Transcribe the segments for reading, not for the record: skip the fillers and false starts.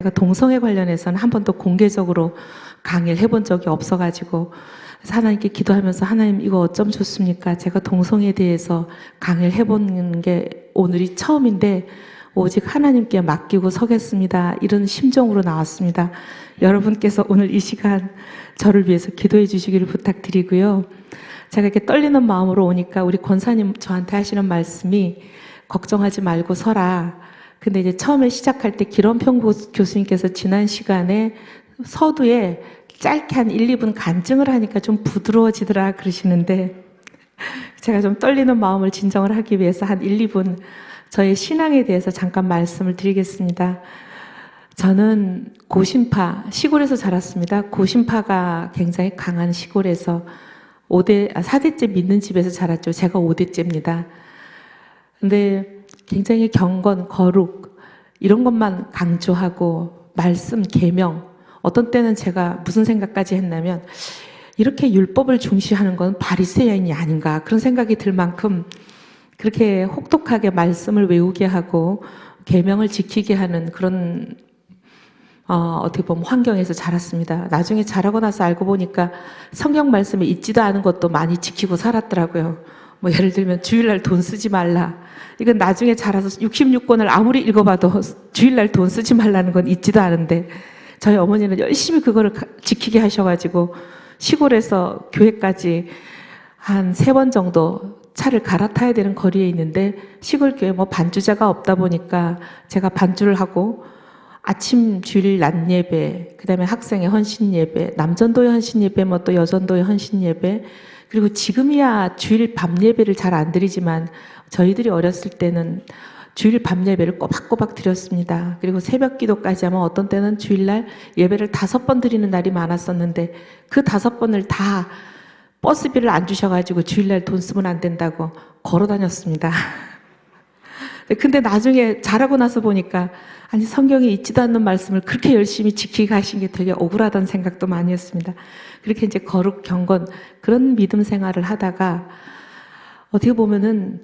제가 동성애 관련해서는 한 번도 공개적으로 강의를 해본 적이 없어가지고 하나님께 기도하면서 하나님 이거 어쩜 좋습니까? 제가 동성애에 대해서 강의를 해보는 게 오늘이 처음인데 오직 하나님께 맡기고 서겠습니다. 이런 심정으로 나왔습니다. 여러분께서 오늘 이 시간 저를 위해서 기도해 주시기를 부탁드리고요. 제가 이렇게 떨리는 마음으로 오니까 우리 권사님 저한테 하시는 말씀이 걱정하지 말고 서라. 근데 이제 처음에 시작할 때 기런평 교수님께서 지난 시간에 서두에 짧게 한 1, 2분 간증을 하니까 좀 부드러워지더라 그러시는데 제가 좀 떨리는 마음을 진정을 하기 위해서 한 1, 2분 저의 신앙에 대해서 잠깐 말씀을 드리겠습니다. 저는 고신파, 시골에서 자랐습니다. 고신파가 굉장히 강한 시골에서 4대째 믿는 집에서 자랐죠. 제가 5대째입니다. 근데 굉장히 경건, 거룩 이런 것만 강조하고 말씀, 계명 어떤 때는 제가 무슨 생각까지 했냐면 이렇게 율법을 중시하는 건 바리새인이 아닌가 그런 생각이 들 만큼 그렇게 혹독하게 말씀을 외우게 하고 계명을 지키게 하는 그런 어떻게 보면 환경에서 자랐습니다. 나중에 자라고 나서 알고 보니까 성경 말씀에 있지도 않은 것도 많이 지키고 살았더라고요. 뭐 예를 들면 주일날 돈 쓰지 말라. 이건 나중에 자라서 66권을 아무리 읽어봐도 주일날 돈 쓰지 말라는 건 있지도 않은데 저희 어머니는 열심히 그거를 지키게 하셔가지고 시골에서 교회까지 한 3번 정도 차를 갈아타야 되는 거리에 있는데 시골 교회 뭐 반주자가 없다 보니까 제가 반주를 하고 아침 주일 낮 예배, 그 다음에 학생의 헌신 예배, 남전도의 헌신 예배, 뭐 또 여전도의 헌신 예배, 그리고 지금이야 주일 밤 예배를 잘 안 드리지만 저희들이 어렸을 때는 주일 밤 예배를 꼬박꼬박 드렸습니다. 그리고 새벽 기도까지 하면 어떤 때는 주일날 예배를 5번 드리는 날이 많았었는데 그 5번을 다 버스비를 안 주셔가지고 주일날 돈 쓰면 안 된다고 걸어 다녔습니다. 근데 나중에 자라고 나서 보니까 아니 성경에 있지도 않는 말씀을 그렇게 열심히 지키게 하신 게 되게 억울하다는 생각도 많이 했습니다. 그렇게 이제 거룩, 경건 그런 믿음 생활을 하다가 어떻게 보면은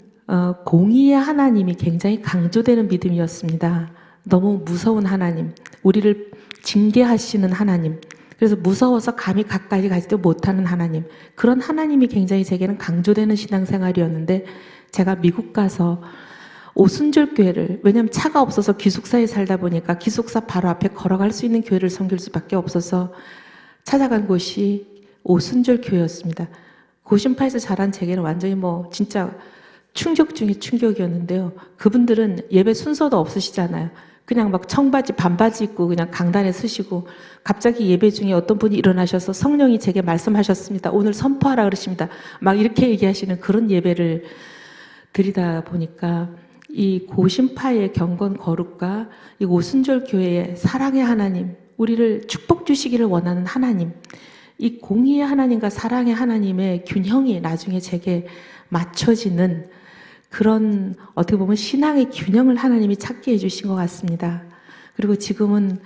공의의 하나님이 굉장히 강조되는 믿음이었습니다. 너무 무서운 하나님, 우리를 징계하시는 하나님, 그래서 무서워서 감히 가까이 가지도 못하는 하나님, 그런 하나님이 굉장히 제게는 강조되는 신앙생활이었는데 제가 미국 가서 오순절 교회를, 왜냐하면 차가 없어서 기숙사에 살다 보니까 기숙사 바로 앞에 걸어갈 수 있는 교회를 섬길 수밖에 없어서 찾아간 곳이 오순절 교회였습니다. 고신파에서 자란 제게는 완전히 뭐 진짜 충격 중에 충격이었는데요. 그분들은 예배 순서도 없으시잖아요. 그냥 막 청바지 반바지 입고 그냥 강단에 서시고 갑자기 예배 중에 어떤 분이 일어나셔서 성령이 제게 말씀하셨습니다. 오늘 선포하라 그러십니다. 막 이렇게 얘기하시는 그런 예배를 드리다 보니까 이 고신파의 경건 거룩과 이 오순절 교회의 사랑의 하나님, 우리를 축복 주시기를 원하는 하나님, 이 공의의 하나님과 사랑의 하나님의 균형이 나중에 제게 맞춰지는 그런 어떻게 보면 신앙의 균형을 하나님이 찾게 해주신 것 같습니다. 그리고 지금은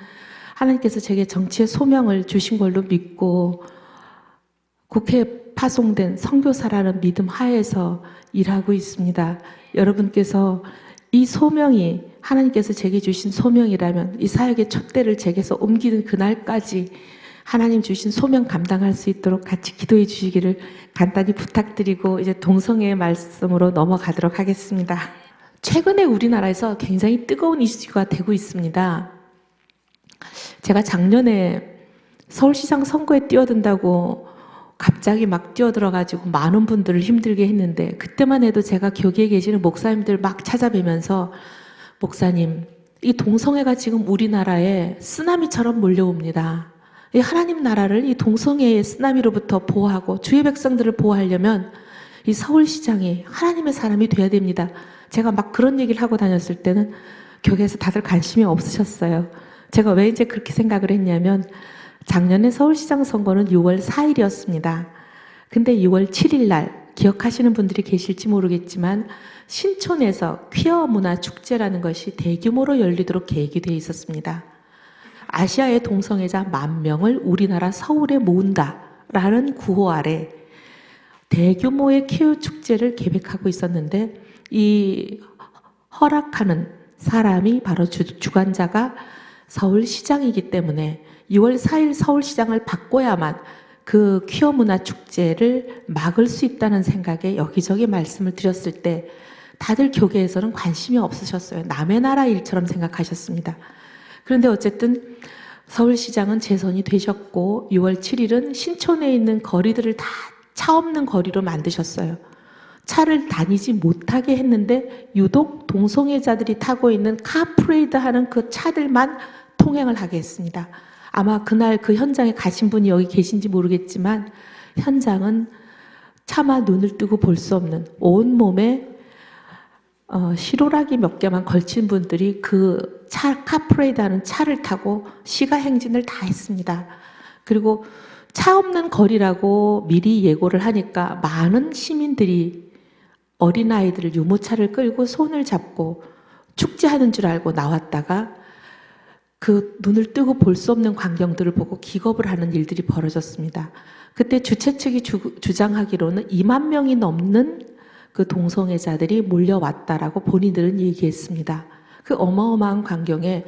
하나님께서 제게 정치의 소명을 주신 걸로 믿고 국회에 파송된 선교사라는 믿음 하에서 일하고 있습니다. 여러분께서 이 소명이 하나님께서 제게 주신 소명이라면 이 사역의 촛대를 제게서 옮기는 그날까지 하나님 주신 소명 감당할 수 있도록 같이 기도해 주시기를 간단히 부탁드리고 이제 동성애의 말씀으로 넘어가도록 하겠습니다. 최근에 우리나라에서 굉장히 뜨거운 이슈가 되고 있습니다. 제가 작년에 서울시장 선거에 뛰어든다고 갑자기 막 뛰어들어가지고 많은 분들을 힘들게 했는데 그때만 해도 제가 교계에 계시는 목사님들 막 찾아뵈면서 목사님, 이 동성애가 지금 우리나라에 쓰나미처럼 몰려옵니다. 이 하나님 나라를 이 동성애의 쓰나미로부터 보호하고 주의 백성들을 보호하려면 이 서울시장이 하나님의 사람이 돼야 됩니다. 제가 막 그런 얘기를 하고 다녔을 때는 교계에서 다들 관심이 없으셨어요. 제가 왜 이제 그렇게 생각을 했냐면 작년에 서울시장 선거는 6월 4일이었습니다. 근데 6월 7일 날 기억하시는 분들이 계실지 모르겠지만 신촌에서 퀴어 문화 축제라는 것이 대규모로 열리도록 계획이 되어 있었습니다. 아시아의 동성애자 10,000명을 우리나라 서울에 모은다라는 구호 아래 대규모의 퀴어 축제를 계획하고 있었는데 이 허락하는 사람이 바로 주관자가 서울시장이기 때문에 6월 4일 서울시장을 바꿔야만 그 퀴어 문화 축제를 막을 수 있다는 생각에 여기저기 말씀을 드렸을 때 다들 교계에서는 관심이 없으셨어요. 남의 나라 일처럼 생각하셨습니다. 그런데 어쨌든 서울시장은 재선이 되셨고 6월 7일은 신촌에 있는 거리들을 다 차 없는 거리로 만드셨어요. 차를 다니지 못하게 했는데 유독 동성애자들이 타고 있는 카프레이드 하는 그 차들만 통행을 하게 했습니다. 아마 그날 그 현장에 가신 분이 여기 계신지 모르겠지만 현장은 차마 눈을 뜨고 볼 수 없는 온몸에 시로라기 몇 개만 걸친 분들이 그 차 카프레이드 하는 차를 타고 시가행진을 다 했습니다. 그리고 차 없는 거리라고 미리 예고를 하니까 많은 시민들이 어린아이들을 유모차를 끌고 손을 잡고 축제하는 줄 알고 나왔다가 그 눈을 뜨고 볼 수 없는 광경들을 보고 기겁을 하는 일들이 벌어졌습니다. 그때 주최 측이 주장하기로는 2만 명이 넘는 그 동성애자들이 몰려왔다라고 본인들은 얘기했습니다. 그 어마어마한 광경에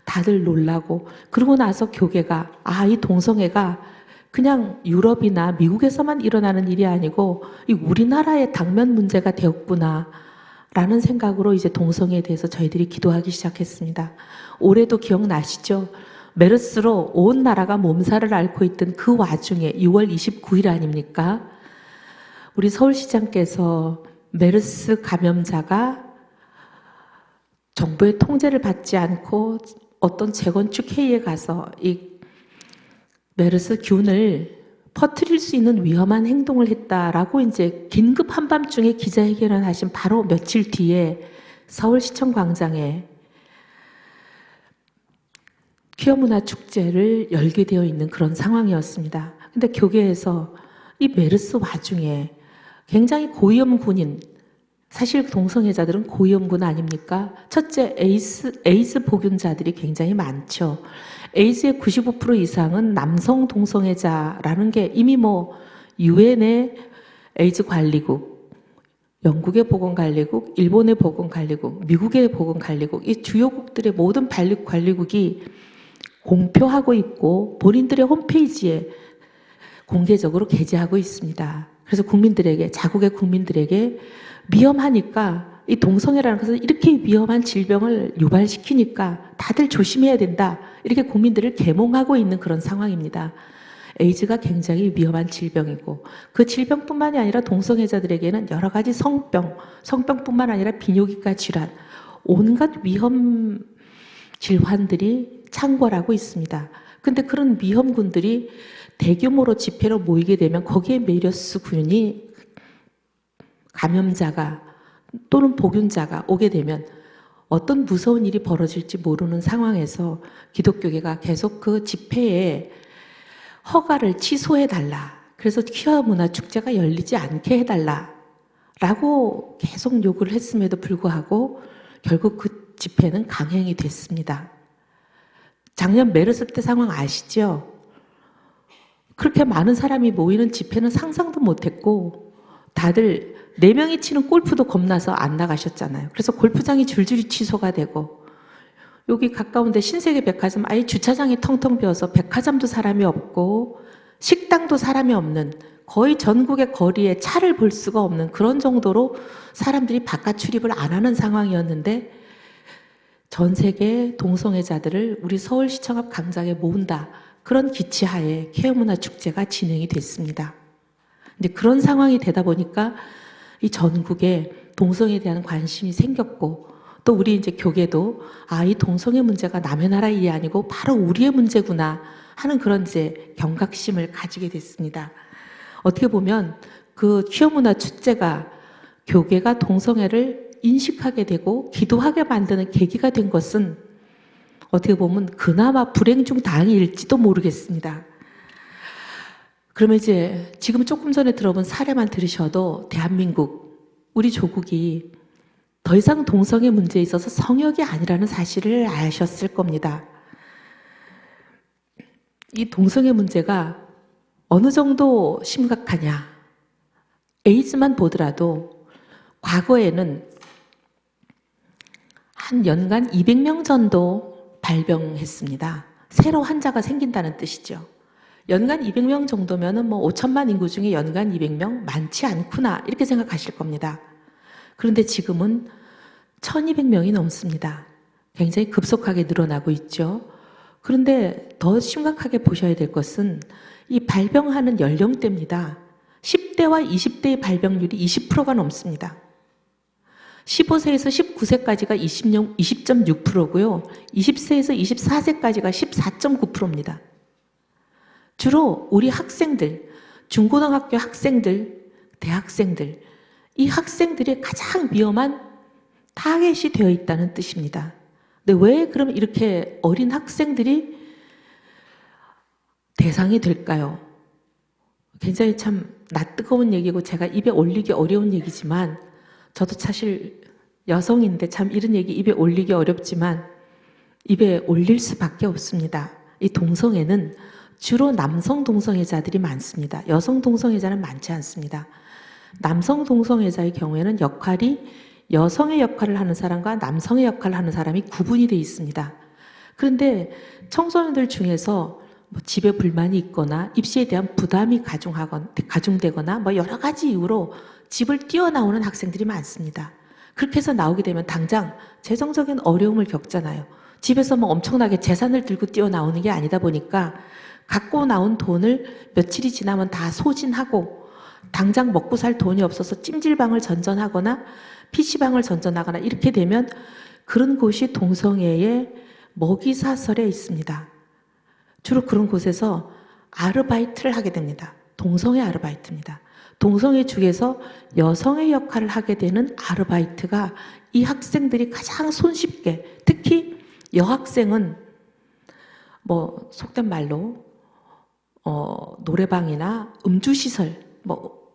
다들 놀라고, 그러고 나서 교계가 이 동성애가 그냥 유럽이나 미국에서만 일어나는 일이 아니고 이 우리나라의 당면 문제가 되었구나 라는 생각으로 이제 동성애에 대해서 저희들이 기도하기 시작했습니다. 올해도 기억나시죠? 메르스로 온 나라가 몸살을 앓고 있던 그 와중에 6월 29일 아닙니까? 우리 서울시장께서 메르스 감염자가 정부의 통제를 받지 않고 어떤 재건축 회의에 가서 이 메르스 균을 퍼뜨릴 수 있는 위험한 행동을 했다라고 이제 긴급 한밤중에 기자회견을 하신 바로 며칠 뒤에 서울시청 광장에 퀴어 문화 축제를 열게 되어 있는 그런 상황이었습니다. 근데 교계에서 이 메르스 와중에 굉장히 고위험군인, 사실 동성애자들은 고위험군 아닙니까? 첫째, 에이즈 보균자들이 굉장히 많죠. 에이즈의 95% 이상은 남성 동성애자라는 게 이미 유엔의 에이즈 관리국, 영국의 보건관리국, 일본의 보건관리국, 미국의 보건관리국, 이 주요국들의 모든 관리국이 공표하고 있고 본인들의 홈페이지에 공개적으로 게재하고 있습니다. 그래서 국민들에게, 자국의 국민들에게 위험하니까, 이 동성애라는 것은 이렇게 위험한 질병을 유발시키니까 다들 조심해야 된다, 이렇게 국민들을 계몽하고 있는 그런 상황입니다. 에이즈가 굉장히 위험한 질병이고 그 질병뿐만이 아니라 동성애자들에게는 여러 가지 성병뿐만 아니라 비뇨기과 질환, 온갖 위험 질환들이 창궐하고 있습니다. 근데 그런 위험군들이 대규모로 집회로 모이게 되면 거기에 메르스균이 감염자가 또는 보균자가 오게 되면 어떤 무서운 일이 벌어질지 모르는 상황에서 기독교계가 계속 그 집회에 허가를 취소해달라, 그래서 퀴어 문화 축제가 열리지 않게 해달라 라고 계속 요구를 했음에도 불구하고 결국 그 집회는 강행이 됐습니다. 작년 메르스 때 상황 아시죠? 그렇게 많은 사람이 모이는 집회는 상상도 못했고 다들 4명이 치는 골프도 겁나서 안 나가셨잖아요. 그래서 골프장이 줄줄이 취소가 되고 여기 가까운데 신세계백화점 아예 주차장이 텅텅 비어서 백화점도 사람이 없고 식당도 사람이 없는, 거의 전국의 거리에 차를 볼 수가 없는 그런 정도로 사람들이 바깥 출입을 안 하는 상황이었는데 전 세계 동성애자들을 우리 서울시청 앞 광장에 모은다, 그런 기치하에 퀴어 문화 축제가 진행이 됐습니다. 근데 그런 상황이 되다 보니까 이 전국에 동성애에 대한 관심이 생겼고 또 우리 이제 교계도 이 동성애 문제가 남의 나라 일이 아니고 바로 우리의 문제구나 하는 그런 이제 경각심을 가지게 됐습니다. 어떻게 보면 그 퀴어 문화 축제가 교계가 동성애를 인식하게 되고 기도하게 만드는 계기가 된 것은 어떻게 보면 그나마 불행 중 다행일지도 모르겠습니다. 그러면 이제 지금 조금 전에 들어본 사례만 들으셔도 대한민국, 우리 조국이 더 이상 동성애 문제에 있어서 성역이 아니라는 사실을 아셨을 겁니다. 이 동성애 문제가 어느 정도 심각하냐, 에이즈만 보더라도 과거에는 한 연간 200명 정도 발병했습니다. 새로 환자가 생긴다는 뜻이죠. 연간 200명 정도면 뭐 5천만 인구 중에 연간 200명 많지 않구나 이렇게 생각하실 겁니다. 그런데 지금은 1200명이 넘습니다. 굉장히 급속하게 늘어나고 있죠. 그런데 더 심각하게 보셔야 될 것은 이 발병하는 연령대입니다. 10대와 20대의 발병률이 20%가 넘습니다. 15세에서 19세까지가 20.6%고요. 20세에서 24세까지가 14.9%입니다. 주로 우리 학생들, 중고등학교 학생들, 대학생들, 이 학생들이 가장 위험한 타겟이 되어 있다는 뜻입니다. 근데 왜 그럼 이렇게 어린 학생들이 대상이 될까요? 굉장히 참 낯뜨거운 얘기고 제가 입에 올리기 어려운 얘기지만 저도 사실 여성인데 참 이런 얘기 입에 올리기 어렵지만 입에 올릴 수밖에 없습니다. 이 동성애는 주로 남성 동성애자들이 많습니다. 여성 동성애자는 많지 않습니다. 남성 동성애자의 경우에는 역할이 여성의 역할을 하는 사람과 남성의 역할을 하는 사람이 구분이 되어 있습니다. 그런데 청소년들 중에서 뭐 집에 불만이 있거나 입시에 대한 부담이 가중되거나 뭐 여러 가지 이유로 집을 뛰어나오는 학생들이 많습니다. 그렇게 해서 나오게 되면 당장 재정적인 어려움을 겪잖아요. 집에서 뭐 엄청나게 재산을 들고 뛰어나오는 게 아니다 보니까 갖고 나온 돈을 며칠이 지나면 다 소진하고 당장 먹고 살 돈이 없어서 찜질방을 전전하거나 PC방을 전전하거나 이렇게 되면 그런 곳이 동성애의 먹이사슬에 있습니다. 주로 그런 곳에서 아르바이트를 하게 됩니다. 동성애 아르바이트입니다. 동성애 중에서 여성의 역할을 하게 되는 아르바이트가 이 학생들이 가장 손쉽게, 특히 여학생은 뭐 속된 말로 노래방이나 음주시설, 뭐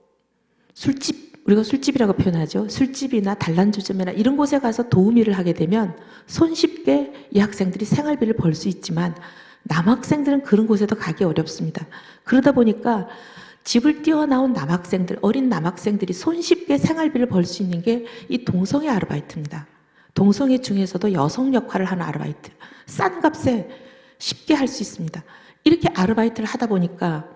술집, 우리가 술집이라고 표현하죠. 술집이나 단란주점이나 이런 곳에 가서 도우미를 하게 되면 손쉽게 이 학생들이 생활비를 벌 수 있지만 남학생들은 그런 곳에도 가기 어렵습니다. 그러다 보니까 집을 뛰어나온 남학생들, 어린 남학생들이 손쉽게 생활비를 벌 수 있는 게 이 동성애 아르바이트입니다. 동성애 중에서도 여성 역할을 하는 아르바이트. 싼 값에 쉽게 할 수 있습니다. 이렇게 아르바이트를 하다 보니까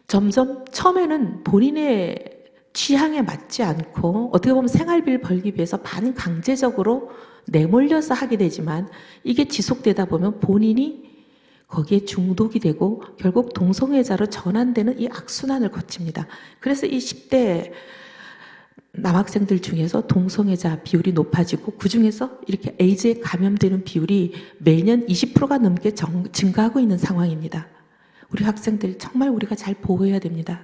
점점 처음에는 본인의 취향에 맞지 않고 어떻게 보면 생활비를 벌기 위해서 반강제적으로 내몰려서 하게 되지만 이게 지속되다 보면 본인이 거기에 중독이 되고 결국 동성애자로 전환되는 이 악순환을 거칩니다. 그래서 이 10대 남학생들 중에서 동성애자 비율이 높아지고 그중에서 이렇게 에이즈에 감염되는 비율이 매년 20%가 넘게 증가하고 있는 상황입니다. 우리 학생들 정말 우리가 잘 보호해야 됩니다.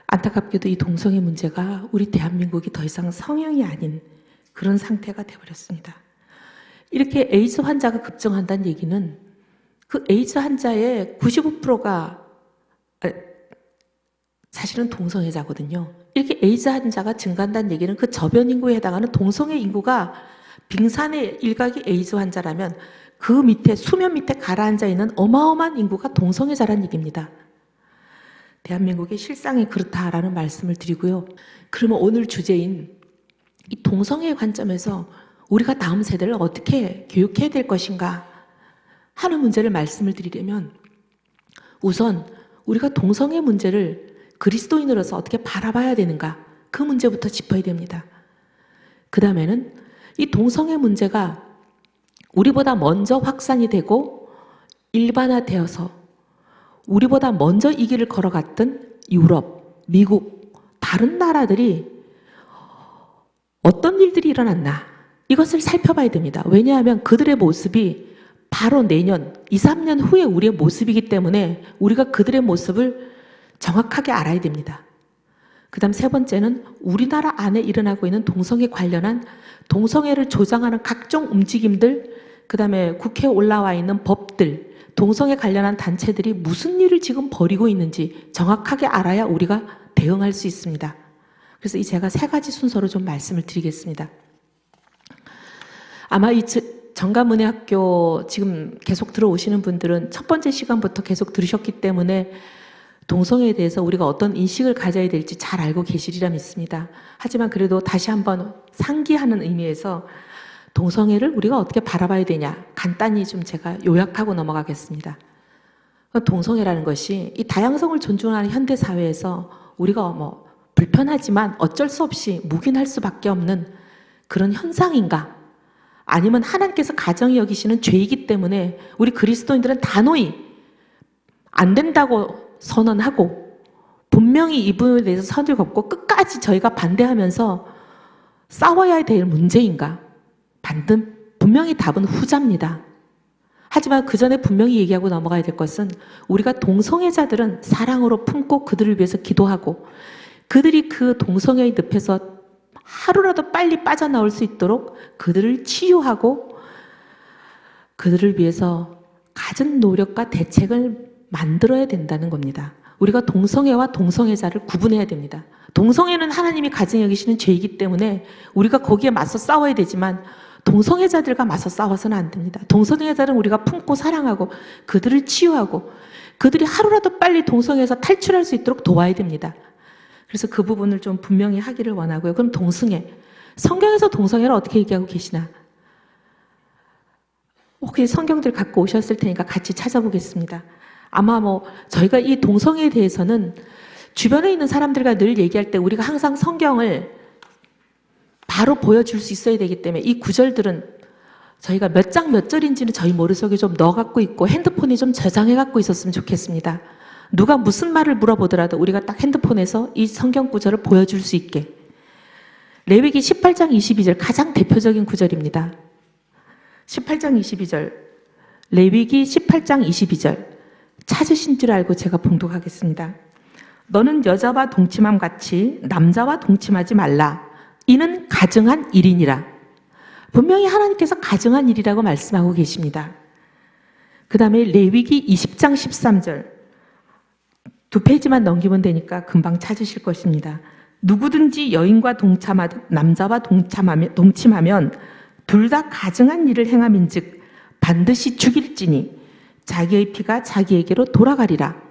안타깝게도 이 동성애 문제가 우리 대한민국이 더 이상 성형이 아닌 그런 상태가 되어버렸습니다. 이렇게 에이즈 환자가 급증한다는 얘기는 그 에이즈 환자의 95%가 사실은 동성애자거든요. 이렇게 에이즈 환자가 증가한다는 얘기는 그 저변 인구에 해당하는 동성애 인구가 빙산의 일각이 에이즈 환자라면 그 밑에 수면 밑에 가라앉아 있는 어마어마한 인구가 동성애자라는 얘기입니다. 대한민국의 실상이 그렇다라는 말씀을 드리고요. 그러면 오늘 주제인 이 동성애의 관점에서 우리가 다음 세대를 어떻게 교육해야 될 것인가 하는 문제를 말씀을 드리려면 우선 우리가 동성애 문제를 그리스도인으로서 어떻게 바라봐야 되는가 그 문제부터 짚어야 됩니다. 그 다음에는 이 동성애 문제가 우리보다 먼저 확산이 되고 일반화되어서 우리보다 먼저 이 길을 걸어갔던 유럽, 미국, 다른 나라들이 어떤 일들이 일어났나 이것을 살펴봐야 됩니다. 왜냐하면 그들의 모습이 바로 내년, 2, 3년 후에 우리의 모습이기 때문에 우리가 그들의 모습을 정확하게 알아야 됩니다. 그 다음 세 번째는 우리나라 안에 일어나고 있는 동성애 관련한 동성애를 조장하는 각종 움직임들, 그 다음에 국회에 올라와 있는 법들, 동성애 관련한 단체들이 무슨 일을 지금 벌이고 있는지 정확하게 알아야 우리가 대응할 수 있습니다. 그래서 제가 세 가지 순서로 좀 말씀을 드리겠습니다. 아마 이 정가문예학교 지금 계속 들어오시는 분들은 첫 번째 시간부터 계속 들으셨기 때문에 동성애에 대해서 우리가 어떤 인식을 가져야 될지 잘 알고 계시리라 믿습니다. 하지만 그래도 다시 한번 상기하는 의미에서 동성애를 우리가 어떻게 바라봐야 되냐? 간단히 좀 제가 요약하고 넘어가겠습니다. 동성애라는 것이 이 다양성을 존중하는 현대 사회에서 우리가 불편하지만 어쩔 수 없이 묵인할 수밖에 없는 그런 현상인가? 아니면 하나님께서 가정이 여기시는 죄이기 때문에 우리 그리스도인들은 단호히 안 된다고 선언하고 분명히 이 부분에 대해서 선을 긋고 끝까지 저희가 반대하면서 싸워야 될 문제인가? 분명히 답은 후자입니다. 하지만 그 전에 분명히 얘기하고 넘어가야 될 것은 우리가 동성애자들은 사랑으로 품고 그들을 위해서 기도하고 그들이 그 동성애의 늪에서 하루라도 빨리 빠져나올 수 있도록 그들을 치유하고 그들을 위해서 갖은 노력과 대책을 만들어야 된다는 겁니다. 우리가 동성애와 동성애자를 구분해야 됩니다. 동성애는 하나님이 가증히 여기시는 죄이기 때문에 우리가 거기에 맞서 싸워야 되지만 동성애자들과 맞서 싸워서는 안 됩니다. 동성애자들은 우리가 품고 사랑하고 그들을 치유하고 그들이 하루라도 빨리 동성애에서 탈출할 수 있도록 도와야 됩니다. 그래서 그 부분을 좀 분명히 하기를 원하고요. 그럼 동성애. 성경에서 동성애를 어떻게 얘기하고 계시나? 혹시 성경들 갖고 오셨을 테니까 같이 찾아보겠습니다. 아마 저희가 이 동성애에 대해서는 주변에 있는 사람들과 늘 얘기할 때 우리가 항상 성경을 바로 보여줄 수 있어야 되기 때문에 이 구절들은 저희가 몇 장 몇 절인지는 저희 머릿속에 좀 넣어갖고 있고 핸드폰에 좀 저장해갖고 있었으면 좋겠습니다. 누가 무슨 말을 물어보더라도 우리가 딱 핸드폰에서 이 성경 구절을 보여줄 수 있게. 레위기 18장 22절 가장 대표적인 구절입니다. 18장 22절 레위기 18장 22절 찾으신 줄 알고 제가 봉독하겠습니다. 너는 여자와 동침함 같이 남자와 동침하지 말라. 이는 가증한 일이니라. 분명히 하나님께서 가증한 일이라고 말씀하고 계십니다. 그 다음에 레위기 20장 13절 2페이지만 넘기면 되니까 금방 찾으실 것입니다. 누구든지 여인과 남자와 동침하면 둘 다 가증한 일을 행함인즉 반드시 죽일지니 자기의 피가 자기에게로 돌아가리라.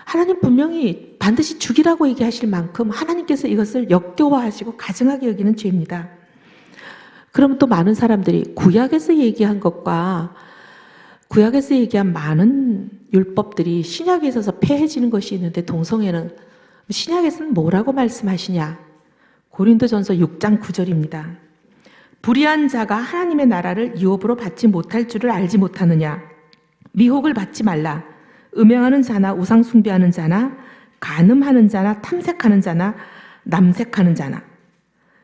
하나님 분명히 반드시 죽이라고 얘기하실 만큼 하나님께서 이것을 역겨워하시고 가증하게 여기는 죄입니다. 그러면 또 많은 사람들이 구약에서 얘기한 것과 구약에서 얘기한 많은 율법들이 신약에 있어서 폐해지는 것이 있는데 동성애는 신약에서는 뭐라고 말씀하시냐? 고린도전서 6장 9절입니다. 불의한 자가 하나님의 나라를 유업으로 받지 못할 줄을 알지 못하느냐? 미혹을 받지 말라. 음행하는 자나 우상 숭배하는 자나 간음하는 자나 탐색하는 자나 남색하는 자나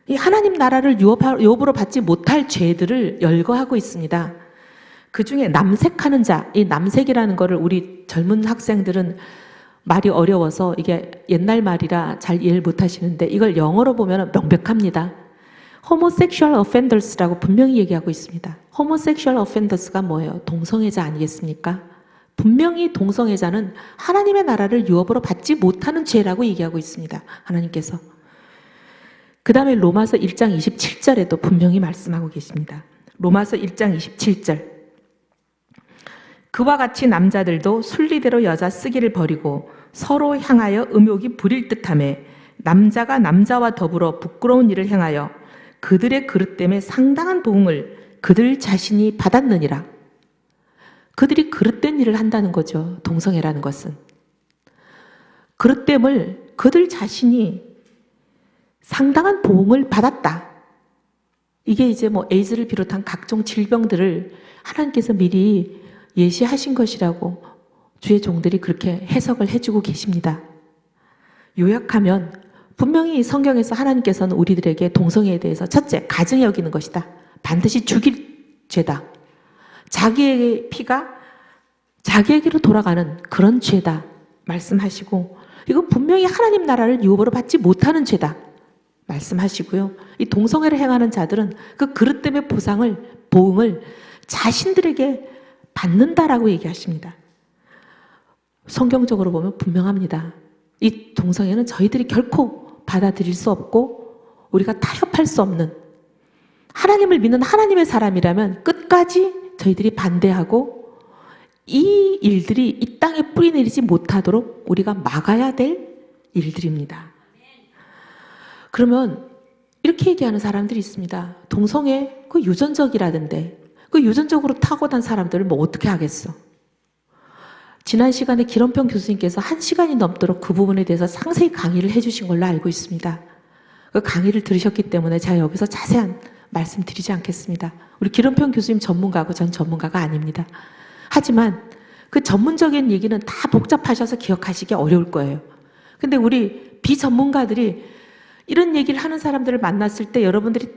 이 하나님 나라를 유업으로 받지 못할 죄들을 열거하고 있습니다. 그 중에 남색하는 자, 이 남색이라는 거를 우리 젊은 학생들은 말이 어려워서 이게 옛날 말이라 잘 이해를 못 하시는데 이걸 영어로 보면 명백합니다. homosexual offenders라고 분명히 얘기하고 있습니다. homosexual offenders가 뭐예요? 동성애자 아니겠습니까? 분명히 동성애자는 하나님의 나라를 유업으로 받지 못하는 죄라고 얘기하고 있습니다. 하나님께서. 그 다음에 로마서 1장 27절에도 분명히 말씀하고 계십니다. 로마서 1장 27절 그와 같이 남자들도 순리대로 여자 쓰기를 버리고 서로 향하여 음욕이 부릴 듯하며 남자가 남자와 더불어 부끄러운 일을 행하여 그들의 그릇 때문에 상당한 보응을 그들 자신이 받았느니라. 그들이 그릇된 일을 한다는 거죠. 동성애라는 것은. 그릇됨을 그들 자신이 상당한 보응을 받았다. 이게 이제 에이즈를 비롯한 각종 질병들을 하나님께서 미리 예시하신 것이라고 주의 종들이 그렇게 해석을 해주고 계십니다. 요약하면 분명히 성경에서 하나님께서는 우리들에게 동성애에 대해서 첫째, 가증히 여기는 것이다. 반드시 죽일 죄다. 자기의 피가 자기에게로 돌아가는 그런 죄다 말씀하시고 이건 분명히 하나님 나라를 유업으로 받지 못하는 죄다 말씀하시고요. 이 동성애를 행하는 자들은 그 그릇 때문에 보응을 자신들에게 받는다라고 얘기하십니다. 성경적으로 보면 분명합니다. 이 동성애는 저희들이 결코 받아들일 수 없고 우리가 타협할 수 없는 하나님을 믿는 하나님의 사람이라면 끝까지 저희들이 반대하고 이 일들이 이 땅에 뿌리내리지 못하도록 우리가 막아야 될 일들입니다. 그러면 이렇게 얘기하는 사람들이 있습니다. 동성애 그 유전적이라던데 그 유전적으로 타고난 사람들을 뭐 어떻게 하겠어. 지난 시간에 기런평 교수님께서 1시간이 넘도록 그 부분에 대해서 상세히 강의를 해주신 걸로 알고 있습니다. 그 강의를 들으셨기 때문에 제가 여기서 자세한 말씀 드리지 않겠습니다. 우리 기런평 교수님 전문가고 전 전문가가 아닙니다. 하지만 그 전문적인 얘기는 다 복잡하셔서 기억하시기 어려울 거예요. 근데 우리 비전문가들이 이런 얘기를 하는 사람들을 만났을 때 여러분들이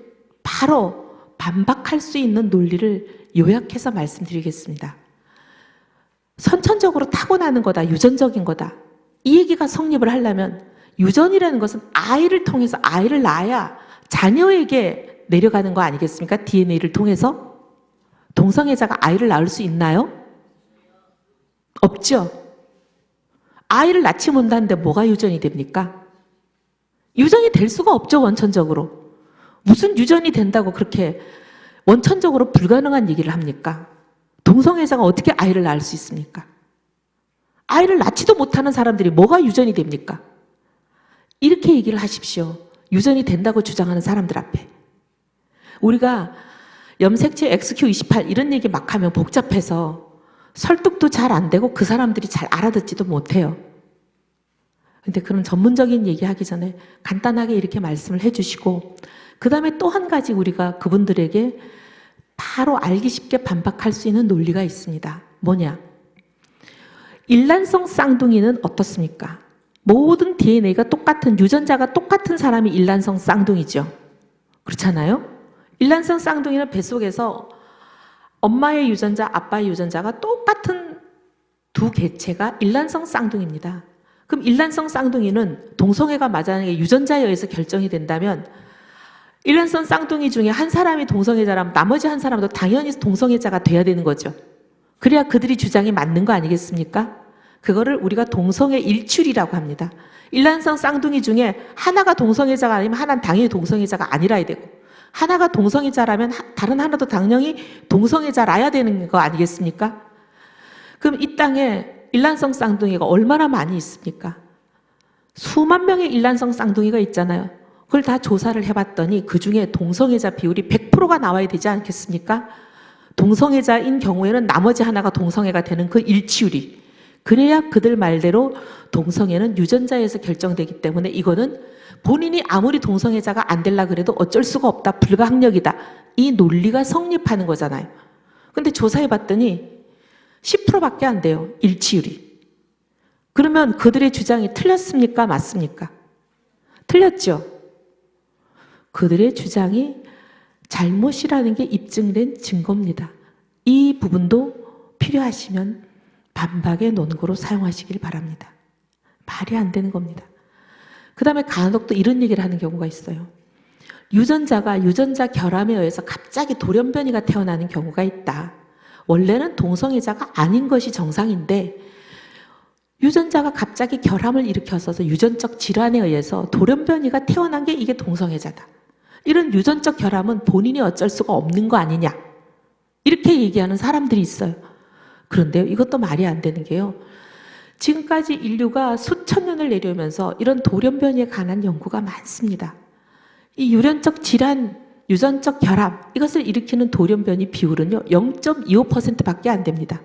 바로 반박할 수 있는 논리를 요약해서 말씀드리겠습니다. 선천적으로 타고나는 거다, 유전적인 거다. 이 얘기가 성립을 하려면 유전이라는 것은 아이를 통해서 아이를 낳아야 자녀에게 내려가는 거 아니겠습니까? DNA를 통해서. 동성애자가 아이를 낳을 수 있나요? 없죠. 아이를 낳지 못하는데 뭐가 유전이 됩니까? 유전이 될 수가 없죠, 원천적으로. 무슨 유전이 된다고 그렇게 원천적으로 불가능한 얘기를 합니까? 동성애자가 어떻게 아이를 낳을 수 있습니까? 아이를 낳지도 못하는 사람들이 뭐가 유전이 됩니까? 이렇게 얘기를 하십시오. 유전이 된다고 주장하는 사람들 앞에. 우리가 염색체 XQ28 이런 얘기 막 하면 복잡해서 설득도 잘 안 되고 그 사람들이 잘 알아듣지도 못해요. 근데 그런 전문적인 얘기 하기 전에 간단하게 이렇게 말씀을 해주시고 그 다음에 또 한 가지 우리가 그분들에게 바로 알기 쉽게 반박할 수 있는 논리가 있습니다. 뭐냐? 일란성 쌍둥이는 어떻습니까? 모든 DNA가 똑같은 유전자가 똑같은 사람이 일란성 쌍둥이죠. 그렇잖아요? 일란성 쌍둥이는 뱃속에서 엄마의 유전자, 아빠의 유전자가 똑같은 두 개체가 일란성 쌍둥이입니다. 그럼 일란성 쌍둥이는 동성애가 만약에 유전자에 의해서 결정이 된다면 일란성 쌍둥이 중에 한 사람이 동성애자라면 나머지 한 사람도 당연히 동성애자가 돼야 되는 거죠. 그래야 그들이 주장이 맞는 거 아니겠습니까? 그거를 우리가 동성애 일출이라고 합니다. 일란성 쌍둥이 중에 하나가 동성애자가 아니면 하나는 당연히 동성애자가 아니라야 되고 하나가 동성애자라면 다른 하나도 당연히 동성애자라야 되는 거 아니겠습니까? 그럼 이 땅에 일란성 쌍둥이가 얼마나 많이 있습니까? 수만 명의 일란성 쌍둥이가 있잖아요. 그걸 다 조사를 해봤더니 그중에 동성애자 비율이 100%가 나와야 되지 않겠습니까? 동성애자인 경우에는 나머지 하나가 동성애가 되는 그 일치율이. 그래야 그들 말대로 동성애는 유전자에서 결정되기 때문에 이거는 본인이 아무리 동성애자가 안 되려 그래도 어쩔 수가 없다, 불가항력이다. 이 논리가 성립하는 거잖아요. 근데 조사해봤더니 10%밖에 안 돼요, 일치율이. 그러면 그들의 주장이 틀렸습니까? 맞습니까? 틀렸죠. 그들의 주장이 잘못이라는 게 입증된 증거입니다. 이 부분도 필요하시면 반박의 논거로 사용하시길 바랍니다. 말이 안 되는 겁니다. 그 다음에 간혹 또 이런 얘기를 하는 경우가 있어요. 유전자가 유전자 결함에 의해서 갑자기 돌연변이가 태어나는 경우가 있다. 원래는 동성애자가 아닌 것이 정상인데 유전자가 갑자기 결함을 일으켜서 유전적 질환에 의해서 돌연변이가 태어난 게 이게 동성애자다. 이런 유전적 결함은 본인이 어쩔 수가 없는 거 아니냐. 이렇게 얘기하는 사람들이 있어요. 그런데요, 이것도 말이 안 되는 게요. 지금까지 인류가 수천 년을 내려오면서 이런 돌연변이에 관한 연구가 많습니다. 이 유전적 질환, 유전적 결함, 이것을 일으키는 돌연변이 비율은요, 0.25%밖에 안 됩니다.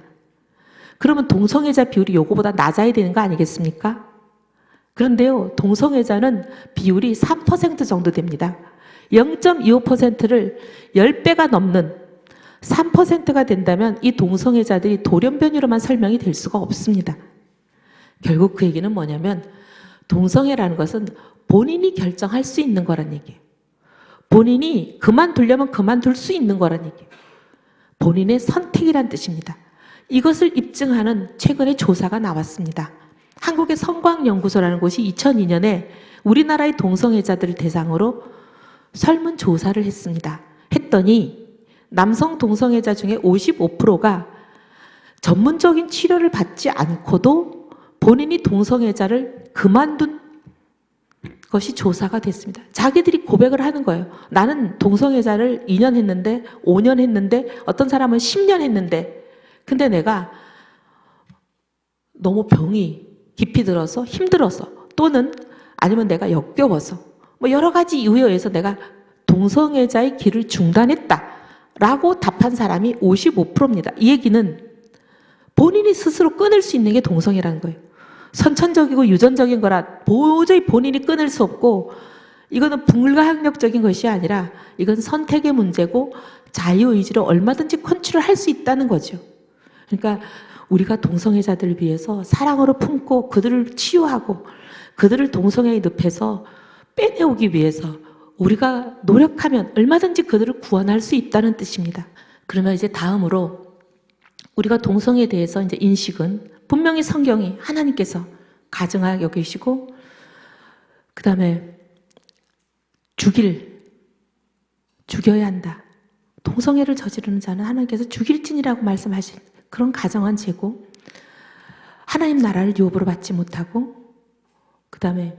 그러면 동성애자 비율이 요거보다 낮아야 되는 거 아니겠습니까? 그런데요, 동성애자는 비율이 3% 정도 됩니다. 0.25%를 10배가 넘는 3%가 된다면 이 동성애자들이 돌연변이로만 설명이 될 수가 없습니다. 결국 그 얘기는 뭐냐면 동성애라는 것은 본인이 결정할 수 있는 거란 얘기예요. 본인이 그만두려면 그만둘 수 있는 거란 얘기예요. 본인의 선택이란 뜻입니다. 이것을 입증하는 최근에 조사가 나왔습니다. 한국의 성광연구소라는 곳이 2002년에 우리나라의 동성애자들을 대상으로 설문조사를 했습니다. 했더니 남성 동성애자 중에 55%가 전문적인 치료를 받지 않고도 본인이 동성애자를 그만둔 것이 조사가 됐습니다. 자기들이 고백을 하는 거예요. 나는 동성애자를 2년 했는데 5년 했는데 어떤 사람은 10년 했는데 근데 내가 너무 병이 깊이 들어서 힘들어서 또는 아니면 내가 역겨워서 뭐 여러 가지 이유에 의해서 내가 동성애자의 길을 중단했다라고 답한 사람이 55%입니다. 이 얘기는 본인이 스스로 끊을 수 있는 게 동성애라는 거예요. 선천적이고 유전적인 거라 도저히 본인이 끊을 수 없고, 이거는 불가항력적인 것이 아니라 이건 선택의 문제고 자유의지로 얼마든지 컨트롤할 수 있다는 거죠. 그러니까 우리가 동성애자들을 위해서 사랑으로 품고 그들을 치유하고 그들을 동성애의 늪에서 빼내오기 위해서 우리가 노력하면 얼마든지 그들을 구원할 수 있다는 뜻입니다. 그러면 이제 다음으로 우리가 동성애에 대해서 이제 인식은 분명히 성경이 하나님께서 가증하게 여기시고, 그 다음에 죽여야 한다. 동성애를 저지르는 자는 하나님께서 죽일지니라고 말씀하신 그런 가정한 죄고, 하나님 나라를 유업으로 받지 못하고, 그 다음에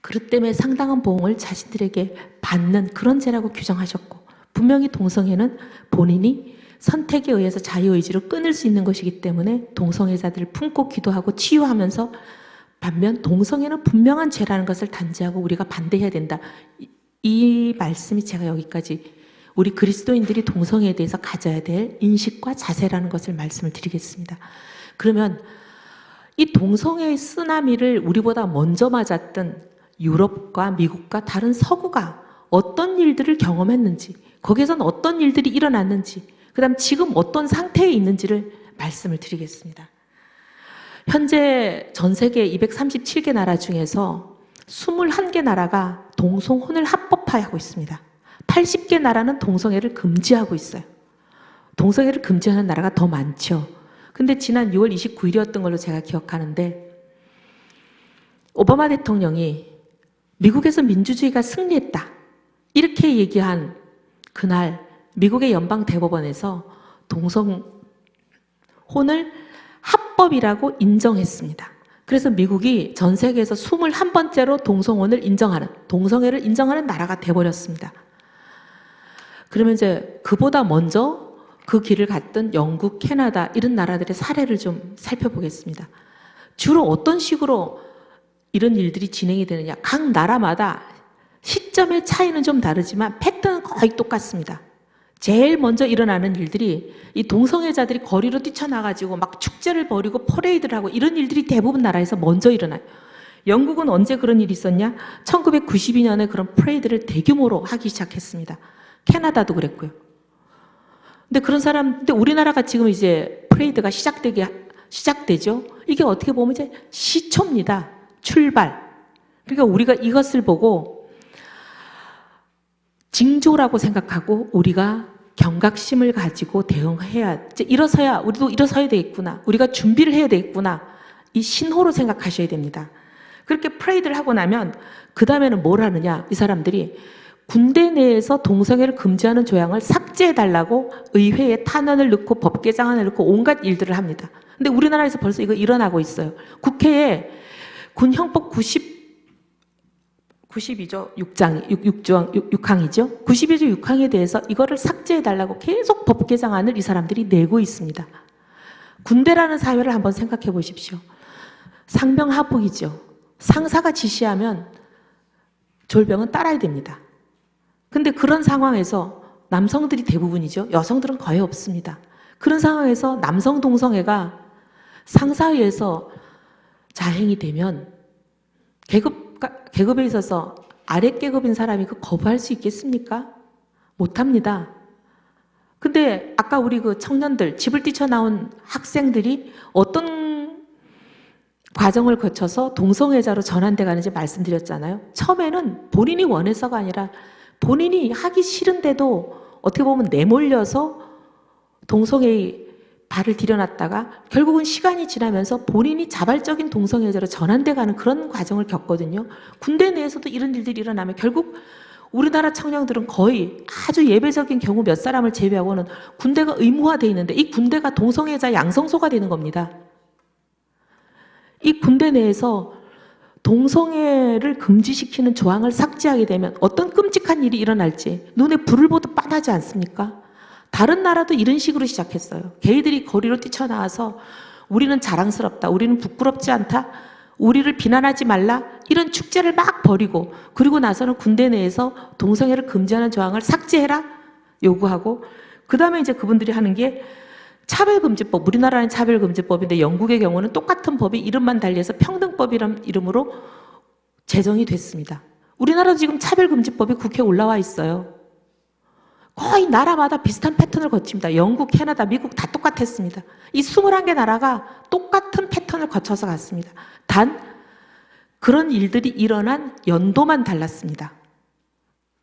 그것 때문에 상당한 보응을 자신들에게 받는 그런 죄라고 규정하셨고, 분명히 동성애는 본인이 선택에 의해서 자유의지로 끊을 수 있는 것이기 때문에 동성애자들을 품고 기도하고 치유하면서, 반면 동성애는 분명한 죄라는 것을 단지하고 우리가 반대해야 된다. 이 말씀이 제가 여기까지 우리 그리스도인들이 동성애에 대해서 가져야 될 인식과 자세라는 것을 말씀을 드리겠습니다. 그러면 이 동성애의 쓰나미를 우리보다 먼저 맞았던 유럽과 미국과 다른 서구가 어떤 일들을 경험했는지, 거기에서는 어떤 일들이 일어났는지, 그 다음 지금 어떤 상태에 있는지를 말씀을 드리겠습니다. 현재 전 세계 237개 나라 중에서 21개 나라가 동성혼을 합법화하고 있습니다. 80개 나라는 동성애를 금지하고 있어요. 동성애를 금지하는 나라가 더 많죠. 근데 지난 6월 29일이었던 걸로 제가 기억하는데, 오바마 대통령이 미국에서 민주주의가 승리했다 이렇게 얘기한 그날 미국의 연방대법원에서 동성혼을 합법이라고 인정했습니다. 그래서 미국이 전 세계에서 21번째로 동성혼을 인정하는, 동성애를 인정하는 나라가 돼버렸습니다. 그러면 이제 그보다 먼저 그 길을 갔던 영국, 캐나다 이런 나라들의 사례를 좀 살펴보겠습니다. 주로 어떤 식으로 이런 일들이 진행이 되느냐, 각 나라마다 시점의 차이는 좀 다르지만 패턴은 거의 똑같습니다. 제일 먼저 일어나는 일들이 이 동성애자들이 거리로 뛰쳐나가지고 막 축제를 벌이고 퍼레이드를 하고 이런 일들이 대부분 나라에서 먼저 일어나요. 영국은 언제 그런 일이 있었냐? 1992년에 그런 퍼레이드를 대규모로 하기 시작했습니다. 캐나다도 그랬고요. 근데 우리나라가 지금 이제 퍼레이드가 시작되죠? 이게 어떻게 보면 이제 시초입니다. 출발. 그러니까 우리가 이것을 보고 징조라고 생각하고 우리가 경각심을 가지고 대응해야, 이제 우리도 일어서야 되겠구나. 우리가 준비를 해야 되겠구나. 이 신호로 생각하셔야 됩니다. 그렇게 프레이드를 하고 나면 그 다음에는 뭘 하느냐? 이 사람들이 군대 내에서 동성애를 금지하는 조항을 삭제해달라고 의회에 탄원을 넣고 법 개정안을 넣고 온갖 일들을 합니다. 근데 우리나라에서 벌써 이거 일어나고 있어요. 국회에 군형법 92조 6항이죠. 92조 6항에 대해서 이거를 삭제해달라고 계속 법 개정안을 이 사람들이 내고 있습니다. 군대라는 사회를 한번 생각해 보십시오. 상명하복이죠. 상사가 지시하면 졸병은 따라야 됩니다. 근데 그런 상황에서 남성들이 대부분이죠. 여성들은 거의 없습니다. 그런 상황에서 남성 동성애가 상사에 의해서 자행이 되면 계급에 있어서 아래 계급인 사람이 그 거부할 수 있겠습니까? 못합니다. 근데 아까 우리 그 청년들, 집을 뛰쳐나온 학생들이 어떤 과정을 거쳐서 동성애자로 전환돼 가는지 말씀드렸잖아요. 처음에는 본인이 원해서가 아니라 본인이 하기 싫은데도 어떻게 보면 내몰려서 동성애의 발을 들여놨다가 결국은 시간이 지나면서 본인이 자발적인 동성애자로 전환돼 가는 그런 과정을 겪거든요. 군대 내에서도 이런 일들이 일어나면 결국 우리나라 청년들은 거의 아주 예외적인 경우 몇 사람을 제외하고는 군대가 의무화되어 있는데 이 군대가 동성애자 양성소가 되는 겁니다. 이 군대 내에서 동성애를 금지시키는 조항을 삭제하게 되면 어떤 끔찍한 일이 일어날지 눈에 불을 보듯 뻔하지 않습니까? 다른 나라도 이런 식으로 시작했어요. 게이들이 거리로 뛰쳐나와서 우리는 자랑스럽다, 우리는 부끄럽지 않다, 우리를 비난하지 말라 이런 축제를 막 벌이고 그리고 나서는 군대 내에서 동성애를 금지하는 조항을 삭제해라 요구하고 그 다음에 이제 그분들이 하는 게 차별금지법, 우리나라는 차별금지법인데 영국의 경우는 똑같은 법이 이름만 달리해서 평등법이라는 이름으로 제정이 됐습니다. 우리나라도 지금 차별금지법이 국회에 올라와 있어요. 거의 나라마다 비슷한 패턴을 거칩니다. 영국, 캐나다, 미국 다 똑같았습니다. 이 21개 나라가 똑같은 패턴을 거쳐서 갔습니다. 단 그런 일들이 일어난 연도만 달랐습니다.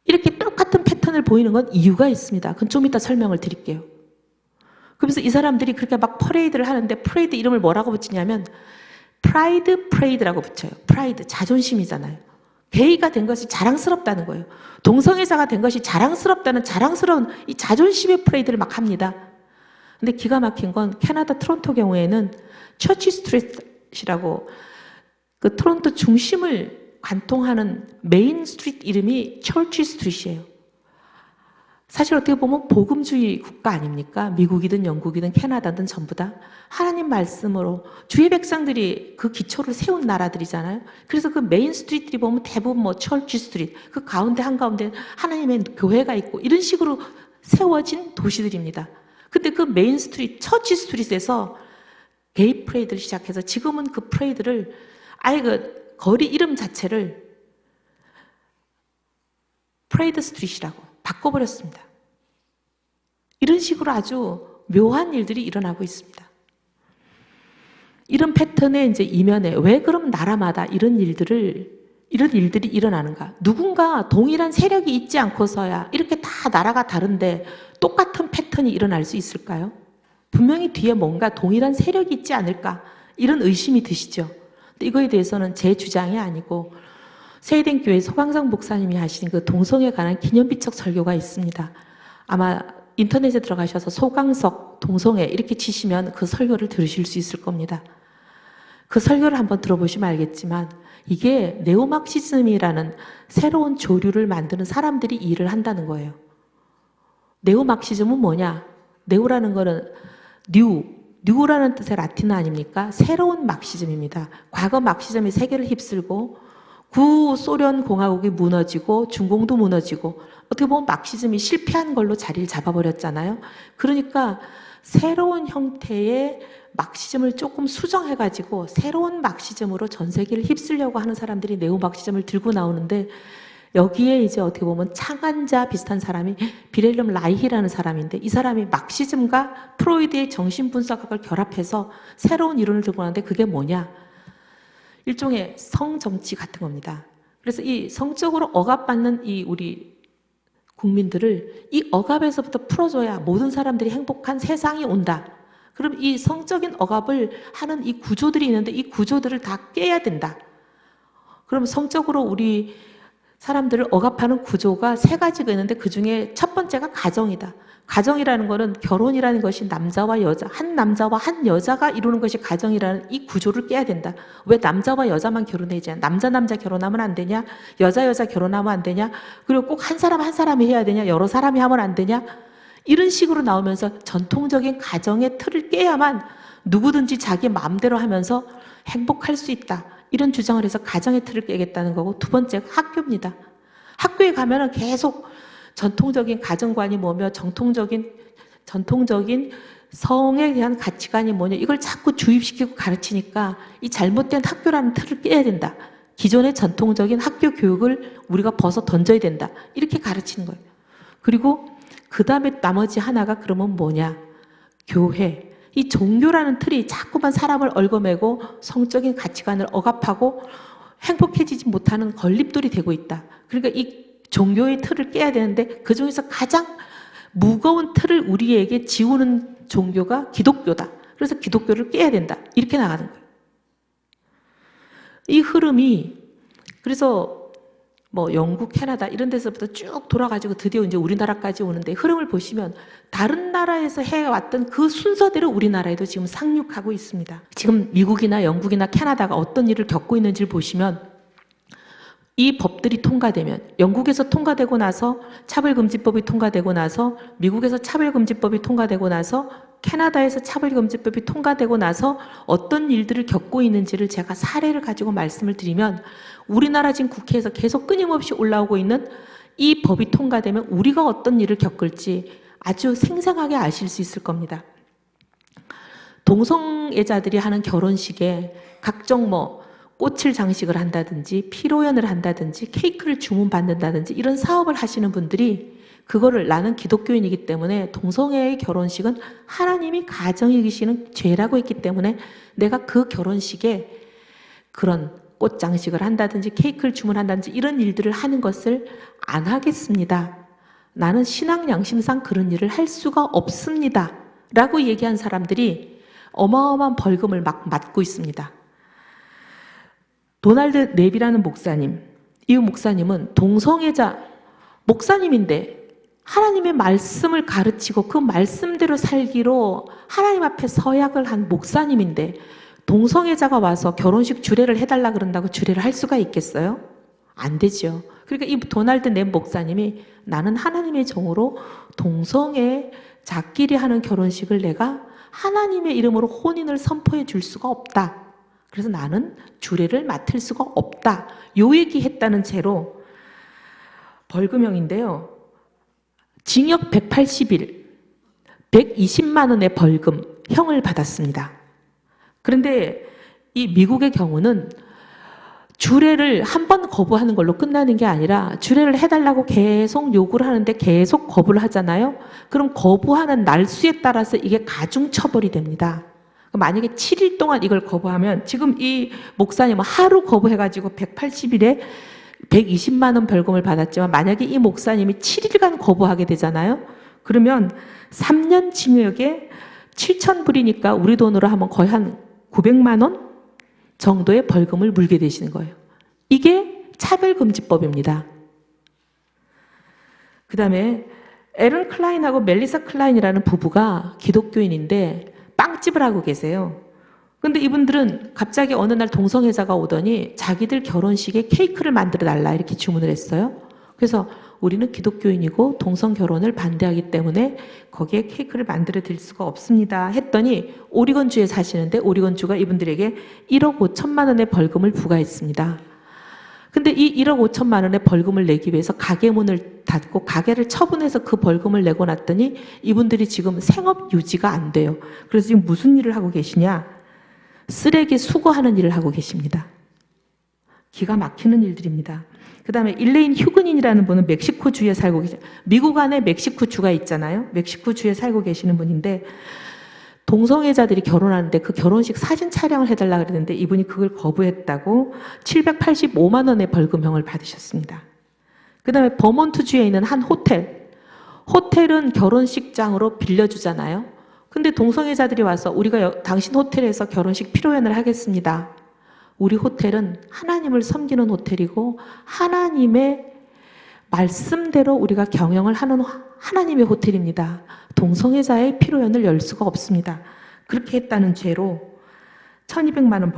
이렇게 똑같은 패턴을 보이는 건 이유가 있습니다. 그건 좀 이따 설명을 드릴게요. 그래서 이 사람들이 그렇게 막 퍼레이드를 하는데 퍼레이드 이름을 뭐라고 붙이냐면 프라이드 프레이드라고 붙여요. 프라이드, 자존심이잖아요. 게이가 된 것이 자랑스럽다는 거예요. 동성애자가 된 것이 자랑스럽다는 자랑스러운 이 자존심의 프레이드를 막 합니다. 근데 기가 막힌 건 캐나다 토론토 경우에는 처치 스트리트라고 그 토론토 중심을 관통하는 메인 스트리트 이름이 처치 스트리트예요. 사실 어떻게 보면 복음주의 국가 아닙니까? 미국이든 영국이든 캐나다든 전부 다 하나님 말씀으로 주의 백성들이 그 기초를 세운 나라들이잖아요. 그래서 그 메인 스트리트들이 보면 대부분 뭐 철치 스트리트, 그 가운데 한가운데 하나님의 교회가 있고 이런 식으로 세워진 도시들입니다. 근데 그 메인 스트리트, 처치 스트리트에서 게이 프레이드를 시작해서 지금은 그 프레이드를 아예 그 거리 이름 자체를 프레이드 스트리트라고 바꿔버렸습니다. 이런 식으로 아주 묘한 일들이 일어나고 있습니다. 이런 패턴의 이제 이면에 왜 그럼 나라마다 이런 일들이 일어나는가? 누군가 동일한 세력이 있지 않고서야 이렇게 다 나라가 다른데 똑같은 패턴이 일어날 수 있을까요? 분명히 뒤에 뭔가 동일한 세력이 있지 않을까? 이런 의심이 드시죠? 근데 이거에 대해서는 제 주장이 아니고 세이덴교회 소강성 목사님이 하신 그 동성애에 관한 기념비적 설교가 있습니다. 아마 인터넷에 들어가셔서 소강석 동성애 이렇게 치시면 그 설교를 들으실 수 있을 겁니다. 그 설교를 한번 들어보시면 알겠지만 이게 네오막시즘이라는 새로운 조류를 만드는 사람들이 일을 한다는 거예요. 네오막시즘은 뭐냐? 네오라는 거는 뉴라는 뜻의 라틴어 아닙니까? 새로운 막시즘입니다. 과거 막시즘이 세계를 휩쓸고 구소련 공화국이 무너지고 중공도 무너지고 어떻게 보면 막시즘이 실패한 걸로 자리를 잡아버렸잖아요. 그러니까 새로운 형태의 막시즘을 조금 수정해가지고 새로운 막시즘으로 전 세계를 휩쓸려고 하는 사람들이 네오막시즘을 들고 나오는데 여기에 이제 어떻게 보면 창안자 비슷한 사람이 비렐름 라이히라는 사람인데 이 사람이 막시즘과 프로이드의 정신분석학을 결합해서 새로운 이론을 들고 나오는데 그게 뭐냐? 일종의 성정치 같은 겁니다. 그래서 이 성적으로 억압받는 이 우리 국민들을 이 억압에서부터 풀어줘야 모든 사람들이 행복한 세상이 온다. 그럼 이 성적인 억압을 하는 이 구조들이 있는데 이 구조들을 다 깨야 된다. 그럼 성적으로 우리 사람들을 억압하는 구조가 세 가지가 있는데 그 중에 첫 번째가 가정이다. 가정이라는 것은 결혼이라는 것이 남자와 여자, 한 남자와 한 여자가 이루는 것이 가정이라는 이 구조를 깨야 된다. 왜 남자와 여자만 결혼해야지? 남자 결혼하면 안 되냐? 여자 결혼하면 안 되냐? 그리고 꼭 한 사람 한 사람이 해야 되냐? 여러 사람이 하면 안 되냐? 이런 식으로 나오면서 전통적인 가정의 틀을 깨야만 누구든지 자기 마음대로 하면서 행복할 수 있다. 이런 주장을 해서 가정의 틀을 깨겠다는 거고 두 번째가 학교입니다. 학교에 가면은 계속 전통적인 가정관이 뭐며 전통적인 성에 대한 가치관이 뭐냐 이걸 자꾸 주입시키고 가르치니까 이 잘못된 학교라는 틀을 깨야 된다. 기존의 전통적인 학교 교육을 우리가 벗어 던져야 된다. 이렇게 가르치는 거예요. 그리고 그 다음에 나머지 하나가 그러면 뭐냐? 교회. 이 종교라는 틀이 자꾸만 사람을 얽어매고 성적인 가치관을 억압하고 행복해지지 못하는 걸림돌이 되고 있다. 그러니까 이 종교의 틀을 깨야 되는데 그 중에서 가장 무거운 틀을 우리에게 지우는 종교가 기독교다. 그래서 기독교를 깨야 된다. 이렇게 나가는 거예요. 이 흐름이 그래서 뭐 영국, 캐나다 이런 데서부터 쭉 돌아가지고 드디어 이제 우리나라까지 오는데 흐름을 보시면 다른 나라에서 해왔던 그 순서대로 우리나라에도 지금 상륙하고 있습니다. 지금 미국이나 영국이나 캐나다가 어떤 일을 겪고 있는지를 보시면 이 법들이 통과되면 영국에서 통과되고 나서 차별금지법이 통과되고 나서 미국에서 차별금지법이 통과되고 나서 캐나다에서 차별금지법이 통과되고 나서 어떤 일들을 겪고 있는지를 제가 사례를 가지고 말씀을 드리면 우리나라 지금 국회에서 계속 끊임없이 올라오고 있는 이 법이 통과되면 우리가 어떤 일을 겪을지 아주 생생하게 아실 수 있을 겁니다. 동성애자들이 하는 결혼식에 각종 꽃을 장식을 한다든지 피로연을 한다든지 케이크를 주문받는다든지 이런 사업을 하시는 분들이 그거를 나는 기독교인이기 때문에 동성애의 결혼식은 하나님이 가정에 이기시는 죄라고 했기 때문에 내가 그 결혼식에 그런 꽃 장식을 한다든지 케이크를 주문한다든지 이런 일들을 하는 것을 안 하겠습니다. 나는 신앙 양심상 그런 일을 할 수가 없습니다. 라고 얘기한 사람들이 어마어마한 벌금을 막 맞고 있습니다. 도널드 랩이라는 목사님, 이 목사님은 동성애자 목사님인데 하나님의 말씀을 가르치고 그 말씀대로 살기로 하나님 앞에 서약을 한 목사님인데 동성애자가 와서 결혼식 주례를 해달라 그런다고 주례를 할 수가 있겠어요? 안 되죠. 그러니까 이 도널드 랩 목사님이 나는 하나님의 종으로 동성애자끼리 하는 결혼식을 내가 하나님의 이름으로 혼인을 선포해 줄 수가 없다. 그래서 나는 주례를 맡을 수가 없다. 요 얘기했다는 채로 벌금형인데요. 징역 180일, 120만 원의 벌금형을 받았습니다. 그런데 이 미국의 경우는 주례를 한 번 거부하는 걸로 끝나는 게 아니라 주례를 해달라고 계속 요구를 하는데 계속 거부를 하잖아요. 그럼 거부하는 날수에 따라서 이게 가중처벌이 됩니다. 만약에 7일 동안 이걸 거부하면 지금 이 목사님은 하루 거부해가지고 180일에 120만 원 벌금을 받았지만 만약에 이 목사님이 7일간 거부하게 되잖아요. 그러면 3년 징역에 7,000불이니까 우리 돈으로 하면 거의 한 900만 원 정도의 벌금을 물게 되시는 거예요. 이게 차별금지법입니다. 그 다음에 에런 클라인하고 멜리사 클라인이라는 부부가 기독교인인데 빵집을 하고 계세요. 근데 이분들은 갑자기 어느 날 동성애자가 오더니 자기들 결혼식에 케이크를 만들어 달라 이렇게 주문을 했어요. 그래서 우리는 기독교인이고 동성 결혼을 반대하기 때문에 거기에 케이크를 만들어 드릴 수가 없습니다 했더니 오리건주에 사시는데 오리건주가 이분들에게 1억 5천만 원의 벌금을 부과했습니다. 근데 이 1억 5천만 원의 벌금을 내기 위해서 가게 문을 닫고 가게를 처분해서 그 벌금을 내고 났더니 이분들이 지금 생업 유지가 안 돼요. 그래서 지금 무슨 일을 하고 계시냐? 쓰레기 수거하는 일을 하고 계십니다. 기가 막히는 일들입니다. 그 다음에 일레인 휴근인이라는 분은 멕시코주에 살고 계세요. 미국 안에 멕시코주가 있잖아요. 멕시코주에 살고 계시는 분인데 동성애자들이 결혼하는데 그 결혼식 사진 촬영을 해달라고 그랬는데 이분이 그걸 거부했다고 785만 원의 벌금형을 받으셨습니다. 그 다음에 버몬트주에 있는 한 호텔은 결혼식장으로 빌려주잖아요. 근데 동성애자들이 와서 우리가 당신 호텔에서 결혼식 피로연을 하겠습니다. 우리 호텔은 하나님을 섬기는 호텔이고 하나님의 말씀대로 우리가 경영을 하는 하나님의 호텔입니다. 동성애자의 피로연을 열 수가 없습니다. 그렇게 했다는 죄로 1,200만 원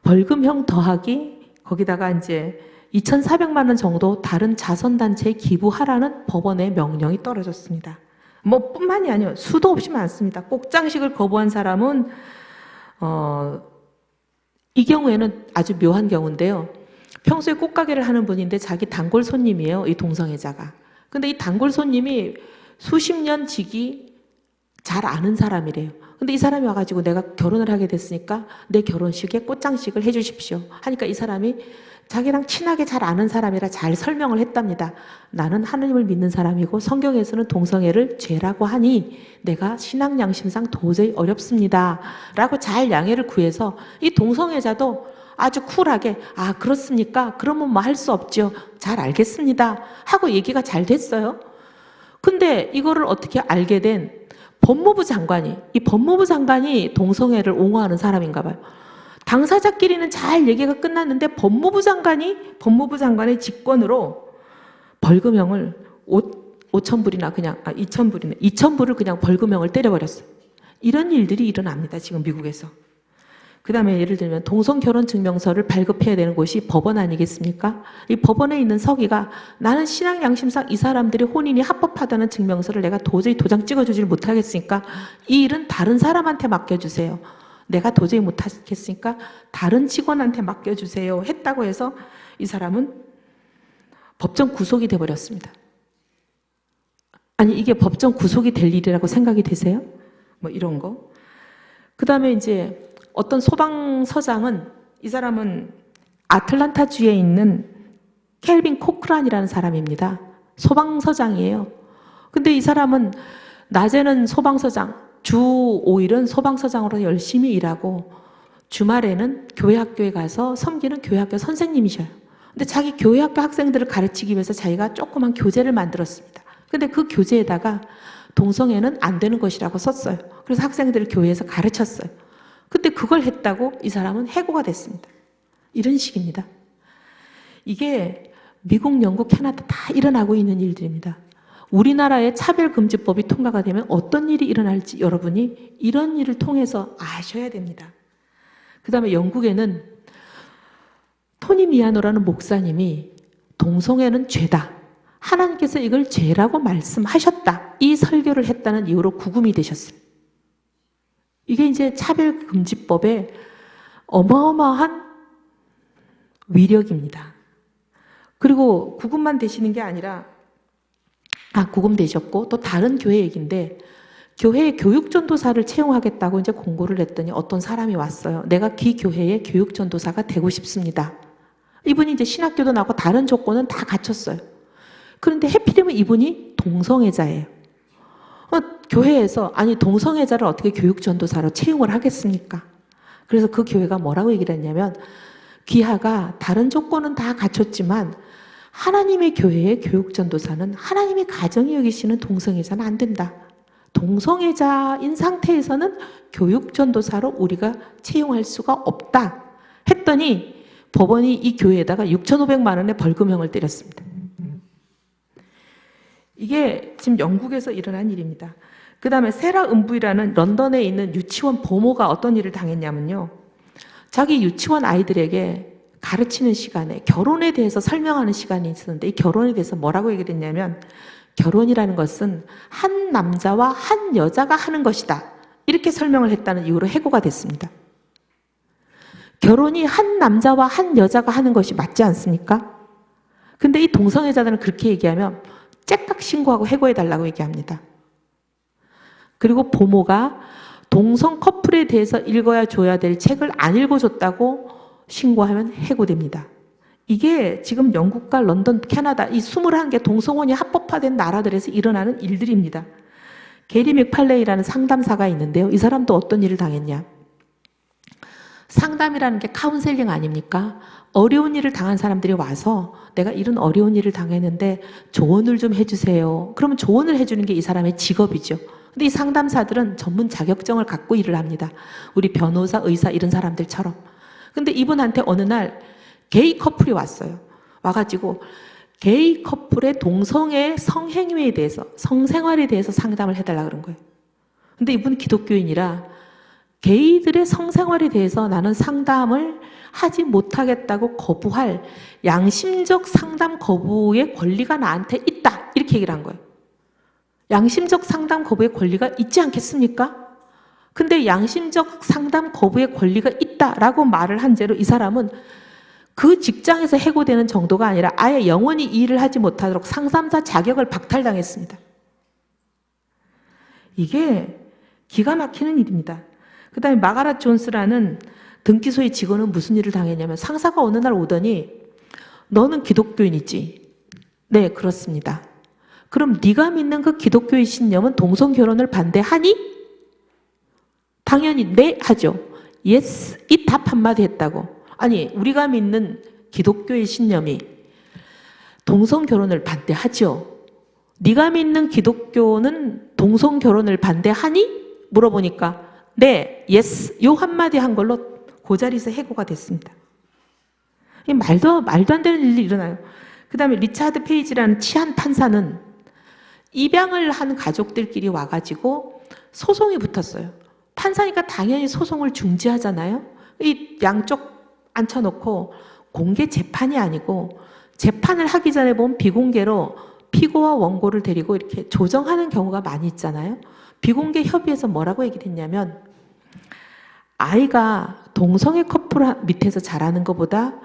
벌금형 더하기 거기다가 이제 2,400만 원 정도 다른 자선단체에 기부하라는 법원의 명령이 떨어졌습니다. 뿐만이 아니에요. 수도 없이 많습니다. 꽃장식을 거부한 사람은 이 경우에는 아주 묘한 경우인데요. 평소에 꽃가게를 하는 분인데 자기 단골 손님이에요. 이 동성애자가. 근데 이 단골 손님이 수십 년 지기 잘 아는 사람이래요. 근데 이 사람이 와가지고 내가 결혼을 하게 됐으니까 내 결혼식에 꽃장식을 해주십시오. 하니까 이 사람이 자기랑 친하게 잘 아는 사람이라 잘 설명을 했답니다. 나는 하느님을 믿는 사람이고 성경에서는 동성애를 죄라고 하니 내가 신앙 양심상 도저히 어렵습니다. 라고 잘 양해를 구해서 이 동성애자도 아주 쿨하게 아 그렇습니까? 그러면 뭐 할 수 없죠. 잘 알겠습니다. 하고 얘기가 잘 됐어요. 근데 이거를 어떻게 알게 된 법무부 장관이 이 법무부 장관이 동성애를 옹호하는 사람인가 봐요. 당사자끼리는 잘 얘기가 끝났는데 법무부 장관의 직권으로 벌금형을 5,000불이나 그냥 2,000불을 그냥 벌금형을 때려버렸어요. 이런 일들이 일어납니다. 지금 미국에서. 그 다음에 예를 들면 동성결혼증명서를 발급해야 되는 곳이 법원 아니겠습니까? 이 법원에 있는 서기가 나는 신앙 양심상 이 사람들이 혼인이 합법하다는 증명서를 내가 도저히 도장 찍어주질 못하겠으니까 이 일은 다른 사람한테 맡겨주세요. 내가 도저히 못하겠으니까 다른 직원한테 맡겨주세요 했다고 해서 이 사람은 법정 구속이 돼버렸습니다. 아니 이게 법정 구속이 될 일이라고 생각이 되세요? 뭐 이런 거. 그 다음에 이제 어떤 소방서장은 이 사람은 아틀란타주에 있는 켈빈 코크란이라는 사람입니다. 소방서장이에요. 근데 이 사람은 낮에는 소방서장, 주 5일은 소방서장으로 열심히 일하고 주말에는 교회 학교에 가서 섬기는 교회 학교 선생님이셔요. 근데 자기 교회 학교 학생들을 가르치기 위해서 자기가 조그만 교재를 만들었습니다. 근데 그 교재에다가 동성애는 안 되는 것이라고 썼어요. 그래서 학생들을 교회에서 가르쳤어요. 근데 그걸 했다고 이 사람은 해고가 됐습니다. 이런 식입니다. 이게 미국, 영국, 캐나다 다 일어나고 있는 일들입니다. 우리나라의 차별금지법이 통과가 되면 어떤 일이 일어날지 여러분이 이런 일을 통해서 아셔야 됩니다. 그 다음에 영국에는 토니 미아노라는 목사님이 동성애는 죄다. 하나님께서 이걸 죄라고 말씀하셨다. 이 설교를 했다는 이유로 구금이 되셨어요. 이게 이제 차별금지법의 어마어마한 위력입니다. 그리고 구금만 되시는 게 아니라 구금되셨고 또 다른 교회 얘기인데 교회에 교육전도사를 채용하겠다고 이제 공고를 냈더니 어떤 사람이 왔어요. 내가 그 교회의 교육전도사가 되고 싶습니다. 이분이 이제 신학교도 나고 다른 조건은 다 갖췄어요. 그런데 해필이면 이분이 동성애자예요. 교회에서 아니 동성애자를 어떻게 교육전도사로 채용을 하겠습니까? 그래서 그 교회가 뭐라고 얘기를 했냐면 귀하가 다른 조건은 다 갖췄지만 하나님의 교회의 교육전도사는 하나님이 가정이 여기시는 동성애자는 안 된다. 동성애자인 상태에서는 교육전도사로 우리가 채용할 수가 없다. 했더니 법원이 이 교회에다가 6,500만 원의 벌금형을 때렸습니다. 이게 지금 영국에서 일어난 일입니다. 그 다음에 세라 음부이라는 런던에 있는 유치원 보모가 어떤 일을 당했냐면요. 자기 유치원 아이들에게 가르치는 시간에 결혼에 대해서 설명하는 시간이 있었는데 이 결혼에 대해서 뭐라고 얘기를 했냐면 결혼이라는 것은 한 남자와 한 여자가 하는 것이다. 이렇게 설명을 했다는 이유로 해고가 됐습니다. 결혼이 한 남자와 한 여자가 하는 것이 맞지 않습니까? 근데 이 동성애자들은 그렇게 얘기하면 째깍 신고하고 해고해달라고 얘기합니다. 그리고 보모가 동성 커플에 대해서 읽어야 줘야 될 책을 안 읽어줬다고 신고하면 해고됩니다. 이게 지금 영국과 런던, 캐나다 이 21개 동성혼이 합법화된 나라들에서 일어나는 일들입니다. 게리 맥팔레이라는 상담사가 있는데요. 이 사람도 어떤 일을 당했냐. 상담이라는 게 카운셀링 아닙니까? 어려운 일을 당한 사람들이 와서 내가 이런 어려운 일을 당했는데 조언을 좀 해주세요. 그러면 조언을 해주는 게 이 사람의 직업이죠. 근데 이 상담사들은 전문 자격증을 갖고 일을 합니다. 우리 변호사, 의사 이런 사람들처럼. 근데 이분한테 어느 날 게이 커플이 왔어요. 와가지고 게이 커플의 동성애 성행위에 대해서, 성생활에 대해서 상담을 해달라 그런 거예요. 근데 이분은 기독교인이라 게이들의 성생활에 대해서 나는 상담을 하지 못하겠다고 거부할 양심적 상담 거부의 권리가 나한테 있다. 이렇게 얘기를 한 거예요. 양심적 상담 거부의 권리가 있지 않겠습니까? 근데 양심적 상담 거부의 권리가 있다라고 말을 한 죄로 이 사람은 그 직장에서 해고되는 정도가 아니라 아예 영원히 이 일을 하지 못하도록 상담사 자격을 박탈당했습니다. 이게 기가 막히는 일입니다. 그 다음에 마가렛 존스라는 등기소의 직원은 무슨 일을 당했냐면 상사가 어느 날 오더니 너는 기독교인이지? 네, 그렇습니다. 그럼 네가 믿는 그 기독교의 신념은 동성결혼을 반대하니? 당연히 네 하죠. yes, 이 답 한마디 했다고. 아니 우리가 믿는 기독교의 신념이 동성결혼을 반대하죠. 네가 믿는 기독교는 동성결혼을 반대하니? 물어보니까 네, yes, 요 한마디 한 걸로 그 자리에서 해고가 됐습니다. 말도 안 되는 일이 일어나요. 그 다음에 리차드 페이지라는 치안 판사는 입양을 한 가족들끼리 와가지고 소송이 붙었어요. 판사니까 당연히 소송을 중지하잖아요. 이 양쪽 앉혀놓고 공개 재판이 아니고 재판을 하기 전에 보면 비공개로 피고와 원고를 데리고 이렇게 조정하는 경우가 많이 있잖아요. 비공개 협의에서 뭐라고 얘기를 했냐면 아이가 동성애 커플 밑에서 자라는 것보다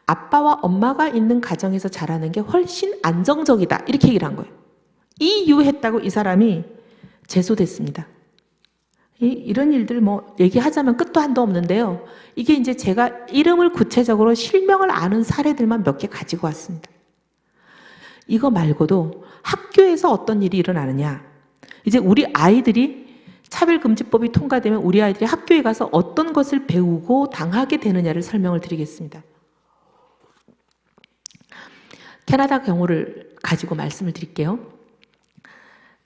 아빠와 엄마가 있는 가정에서 자라는 게 훨씬 안정적이다. 이렇게 얘기를 한 거예요. 이 이유했다고 이 사람이 제소됐습니다. 이런 일들 뭐 얘기하자면 끝도 한도 없는데요. 이게 이제 제가 이름을 구체적으로 실명을 아는 사례들만 몇 개 가지고 왔습니다. 이거 말고도 학교에서 어떤 일이 일어나느냐. 이제 우리 아이들이 차별금지법이 통과되면 우리 아이들이 학교에 가서 어떤 것을 배우고 당하게 되느냐를 설명을 드리겠습니다. 캐나다 경우를 가지고 말씀을 드릴게요.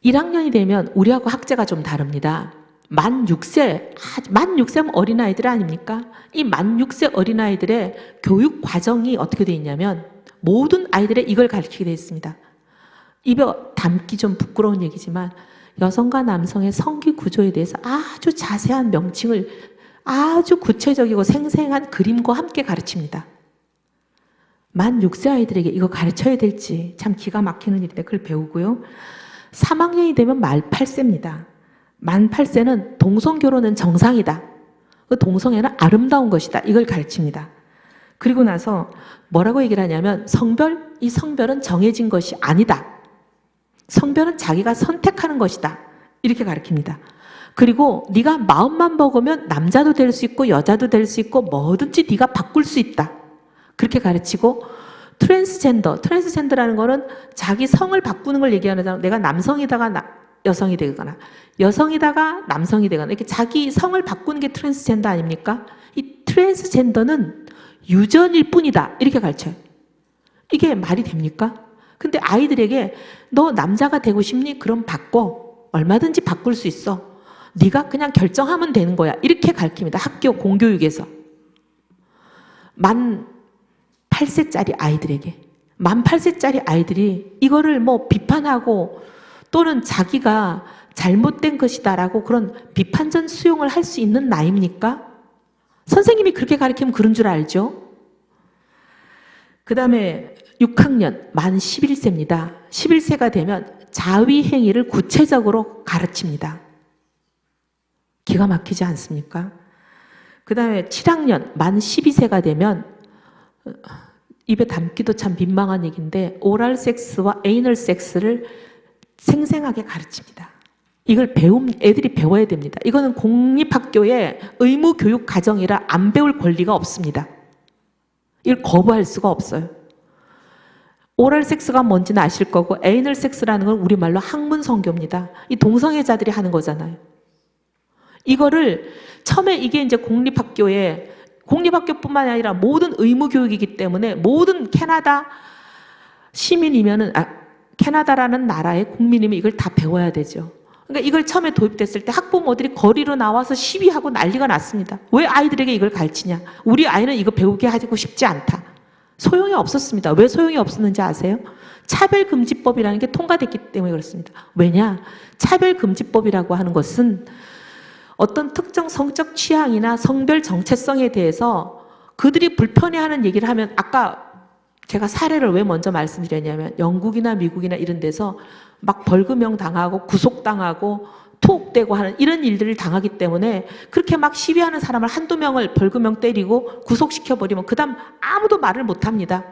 1학년이 되면 우리하고 학제가 좀 다릅니다. 만 6세면 어린아이들 아닙니까? 이 만 6세 어린아이들의 교육 과정이 어떻게 되어 있냐면 모든 아이들에 이걸 가르치게 되어 있습니다. 입에 담기 좀 부끄러운 얘기지만 여성과 남성의 성기 구조에 대해서 아주 자세한 명칭을 아주 구체적이고 생생한 그림과 함께 가르칩니다. 만 6세 아이들에게 이거 가르쳐야 될지 참 기가 막히는 일인데 그걸 배우고요. 3학년이 되면 만 8세입니다. 만 8세는 동성결혼은 정상이다. 그 동성애는 아름다운 것이다. 이걸 가르칩니다. 그리고 나서 뭐라고 얘기를 하냐면 이 성별은 정해진 것이 아니다. 성별은 자기가 선택하는 것이다. 이렇게 가르칩니다. 그리고 네가 마음만 먹으면 남자도 될 수 있고 여자도 될 수 있고 뭐든지 네가 바꿀 수 있다. 그렇게 가르치고 트랜스젠더라는 거는 자기 성을 바꾸는 걸 얘기하는 사람, 내가 남성이다가 여성이 되거나 여성이다가 남성이 되거나 이렇게 자기 성을 바꾸는 게 트랜스젠더 아닙니까? 이 트랜스젠더는 유전일 뿐이다. 이렇게 가르쳐요. 이게 말이 됩니까? 근데 아이들에게 너 남자가 되고 싶니? 그럼 바꿔. 얼마든지 바꿀 수 있어. 네가 그냥 결정하면 되는 거야. 이렇게 가르칩니다. 학교 공교육에서. 만 8세짜리 아이들에게. 만 8세짜리 아이들이 이거를 뭐 비판하고 또는 자기가 잘못된 것이다라고 그런 비판전 수용을 할 수 있는 나이입니까? 선생님이 그렇게 가르치면 그런 줄 알죠? 그 다음에 6학년 만 11세입니다. 11세가 되면 자위행위를 구체적으로 가르칩니다. 기가 막히지 않습니까? 그 다음에 7학년 만 12세가 되면 입에 담기도 참 민망한 얘기인데 오랄 섹스와 에이널 섹스를 생생하게 가르칩니다. 이걸 애들이 배워야 됩니다. 이거는 공립학교의 의무 교육 과정이라 안 배울 권리가 없습니다. 이걸 거부할 수가 없어요. 오랄 섹스가 뭔지는 아실 거고 에이널 섹스라는 건 우리말로 학문성교입니다. 이 동성애자들이 하는 거잖아요. 이거를 처음에 이게 이제 공립학교뿐만 아니라 모든 의무 교육이기 때문에 모든 캐나다 시민이면은 캐나다라는 나라의 국민이면 이걸 다 배워야 되죠. 그러니까 이걸 처음에 도입됐을 때 학부모들이 거리로 나와서 시위하고 난리가 났습니다. 왜 아이들에게 이걸 가르치냐? 우리 아이는 이거 배우게 하고 싶지 않다. 소용이 없었습니다. 왜 소용이 없었는지 아세요? 차별금지법이라는 게 통과됐기 때문에 그렇습니다. 왜냐? 차별금지법이라고 하는 것은 어떤 특정 성적 취향이나 성별 정체성에 대해서 그들이 불편해하는 얘기를 하면 아까 제가 사례를 왜 먼저 말씀드렸냐면 영국이나 미국이나 이런 데서 막 벌금형 당하고 구속당하고 투옥되고 하는 이런 일들을 당하기 때문에 그렇게 막 시위하는 사람을 한두 명을 벌금형 때리고 구속시켜버리면 그 다음 아무도 말을 못합니다.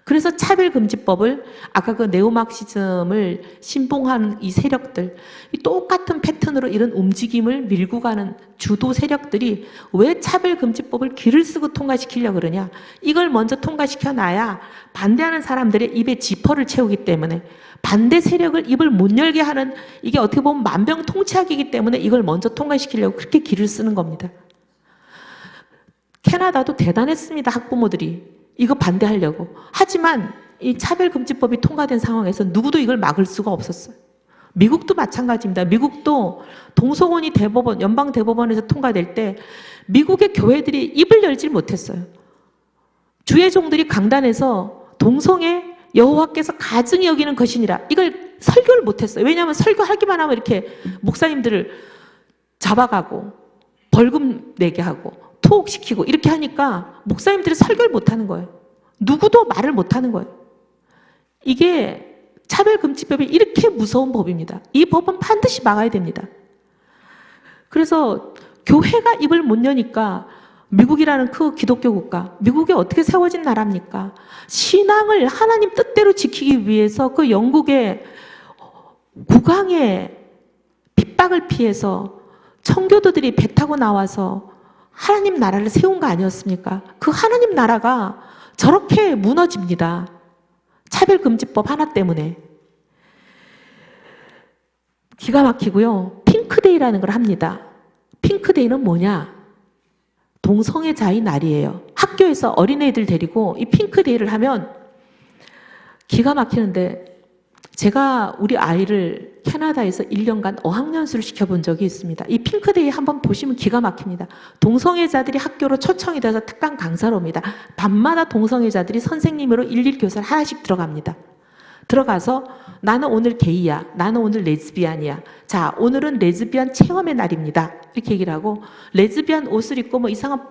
그래서 차별금지법을 아까 그 네오마르크시즘을 신봉하는 이 세력들, 이 똑같은 패턴으로 이런 움직임을 밀고 가는 주도 세력들이 왜 차별금지법을 기를 쓰고 통과시키려고 그러냐? 이걸 먼저 통과시켜놔야 반대하는 사람들의 입에 지퍼를 채우기 때문에 반대 세력을 입을 못 열게 하는 이게 어떻게 보면 만병통치약이기 때문에 이걸 먼저 통과시키려고 그렇게 기를 쓰는 겁니다. 캐나다도 대단했습니다. 학부모들이. 이거 반대하려고. 하지만 이 차별금지법이 통과된 상황에서 누구도 이걸 막을 수가 없었어요. 미국도 마찬가지입니다. 미국도 동성혼이 연방대법원에서 통과될 때 미국의 교회들이 입을 열지 못했어요. 주의 종들이 강단에서 동성애 여호와께서 가증히 여기는 것이니라 이걸 설교를 못했어요. 왜냐하면 설교하기만 하면 이렇게 목사님들을 잡아가고 벌금 내게 하고 투옥시키고 이렇게 하니까 목사님들이 설교를 못하는 거예요. 누구도 말을 못하는 거예요. 이게 차별금지법이 이렇게 무서운 법입니다. 이 법은 반드시 막아야 됩니다. 그래서 교회가 입을 못 여니까 미국이라는 그 기독교 국가, 미국이 어떻게 세워진 나라입니까? 신앙을 하나님 뜻대로 지키기 위해서 그 영국의 국왕의 핍박을 피해서 청교도들이 배 타고 나와서 하나님 나라를 세운 거 아니었습니까? 그 하나님 나라가 저렇게 무너집니다. 차별금지법 하나 때문에. 기가 막히고요. 핑크데이라는 걸 합니다. 핑크데이는 뭐냐? 동성애자의 날이에요. 학교에서 어린애들 데리고 이 핑크데이를 하면 기가 막히는데, 제가 우리 아이를 캐나다에서 1년간 어학연수를 시켜본 적이 있습니다. 이 핑크데이 한번 보시면 기가 막힙니다. 동성애자들이 학교로 초청이 돼서 특강 강사로 옵니다. 밤마다 동성애자들이 선생님으로 일일 교사를 하나씩 들어갑니다. 들어가서 나는 오늘 게이야, 나는 오늘 레즈비안이야, 자 오늘은 레즈비안 체험의 날입니다, 이렇게 얘기를 하고, 레즈비안 옷을 입고 뭐 이상한,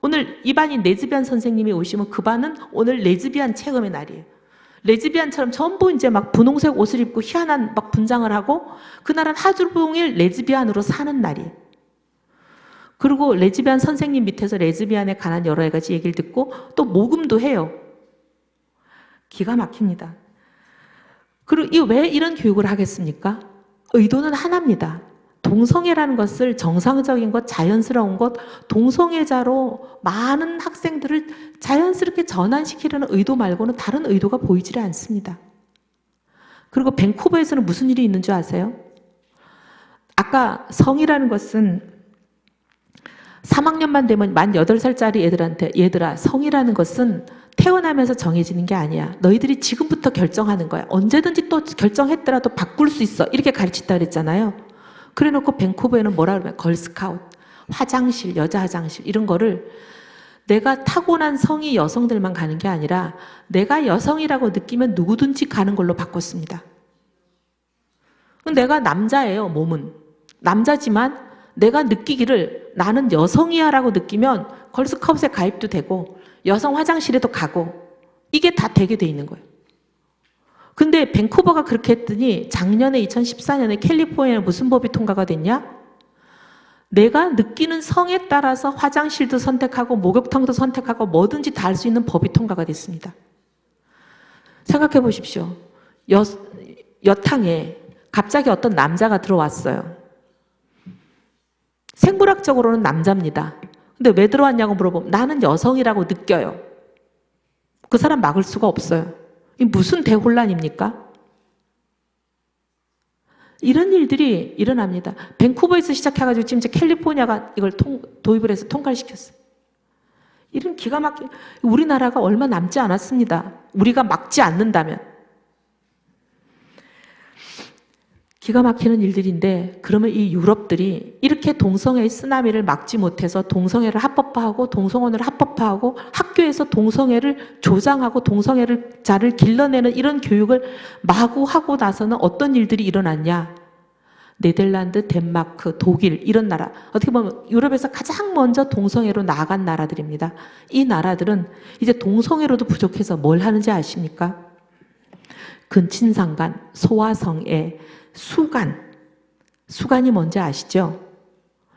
오늘 이 반인 레즈비안 선생님이 오시면 그 반은 오늘 레즈비안 체험의 날이에요. 레즈비안처럼 전부 이제 막 분홍색 옷을 입고 희한한 막 분장을 하고, 그날은 하루 종일 레즈비안으로 사는 날이에요. 그리고 레즈비안 선생님 밑에서 레즈비안에 관한 여러 가지 얘기를 듣고 또 모금도 해요. 기가 막힙니다. 그리고 왜 이런 교육을 하겠습니까? 의도는 하나입니다. 동성애라는 것을 정상적인 것, 자연스러운 것, 동성애자로 많은 학생들을 자연스럽게 전환시키려는 의도 말고는 다른 의도가 보이질 않습니다. 그리고 밴쿠버에서는 무슨 일이 있는 줄 아세요? 아까 성이라는 것은 3학년만 되면 만 8살짜리 애들한테, 얘들아, 성이라는 것은 태어나면서 정해지는 게 아니야. 너희들이 지금부터 결정하는 거야. 언제든지 또 결정했더라도 바꿀 수 있어. 이렇게 가르친다 그랬잖아요. 그래 놓고 밴쿠버에는 뭐라 그러면 걸스카웃, 화장실, 여자 화장실 이런 거를 내가 타고난 성이 여성들만 가는 게 아니라 내가 여성이라고 느끼면 누구든지 가는 걸로 바꿨습니다. 내가 남자예요, 몸은. 남자지만 내가 느끼기를 나는 여성이야 라고 느끼면 걸스카웃에 가입도 되고 여성 화장실에도 가고 이게 다 되게 돼 있는 거예요. 근데 밴쿠버가 그렇게 했더니 작년에 2014년에 캘리포니아에 무슨 법이 통과가 됐냐? 내가 느끼는 성에 따라서 화장실도 선택하고 목욕탕도 선택하고 뭐든지 다 할 수 있는 법이 통과가 됐습니다. 생각해 보십시오. 여탕에 갑자기 어떤 남자가 들어왔어요. 생물학적으로는 남자입니다. 근데 왜 들어왔냐고 물어보면 나는 여성이라고 느껴요. 그 사람 막을 수가 없어요. 이 무슨 대혼란입니까? 이런 일들이 일어납니다. 밴쿠버에서 시작해가지고 지금 캘리포니아가 이걸 도입을 해서 통과를 시켰어요. 이런 기가 막힌, 우리나라가 얼마 남지 않았습니다. 우리가 막지 않는다면. 기가 막히는 일들인데, 그러면 이 유럽들이 이렇게 동성애의 쓰나미를 막지 못해서 동성애를 합법화하고 동성혼을 합법화하고 학교에서 동성애를 조장하고 동성애를 자를 길러내는 이런 교육을 마구 하고 나서는 어떤 일들이 일어났냐? 네덜란드, 덴마크, 독일 이런 나라, 어떻게 보면 유럽에서 가장 먼저 동성애로 나아간 나라들입니다. 이 나라들은 이제 동성애로도 부족해서 뭘 하는지 아십니까? 근친상간, 소아성애, 수간이 뭔지 아시죠?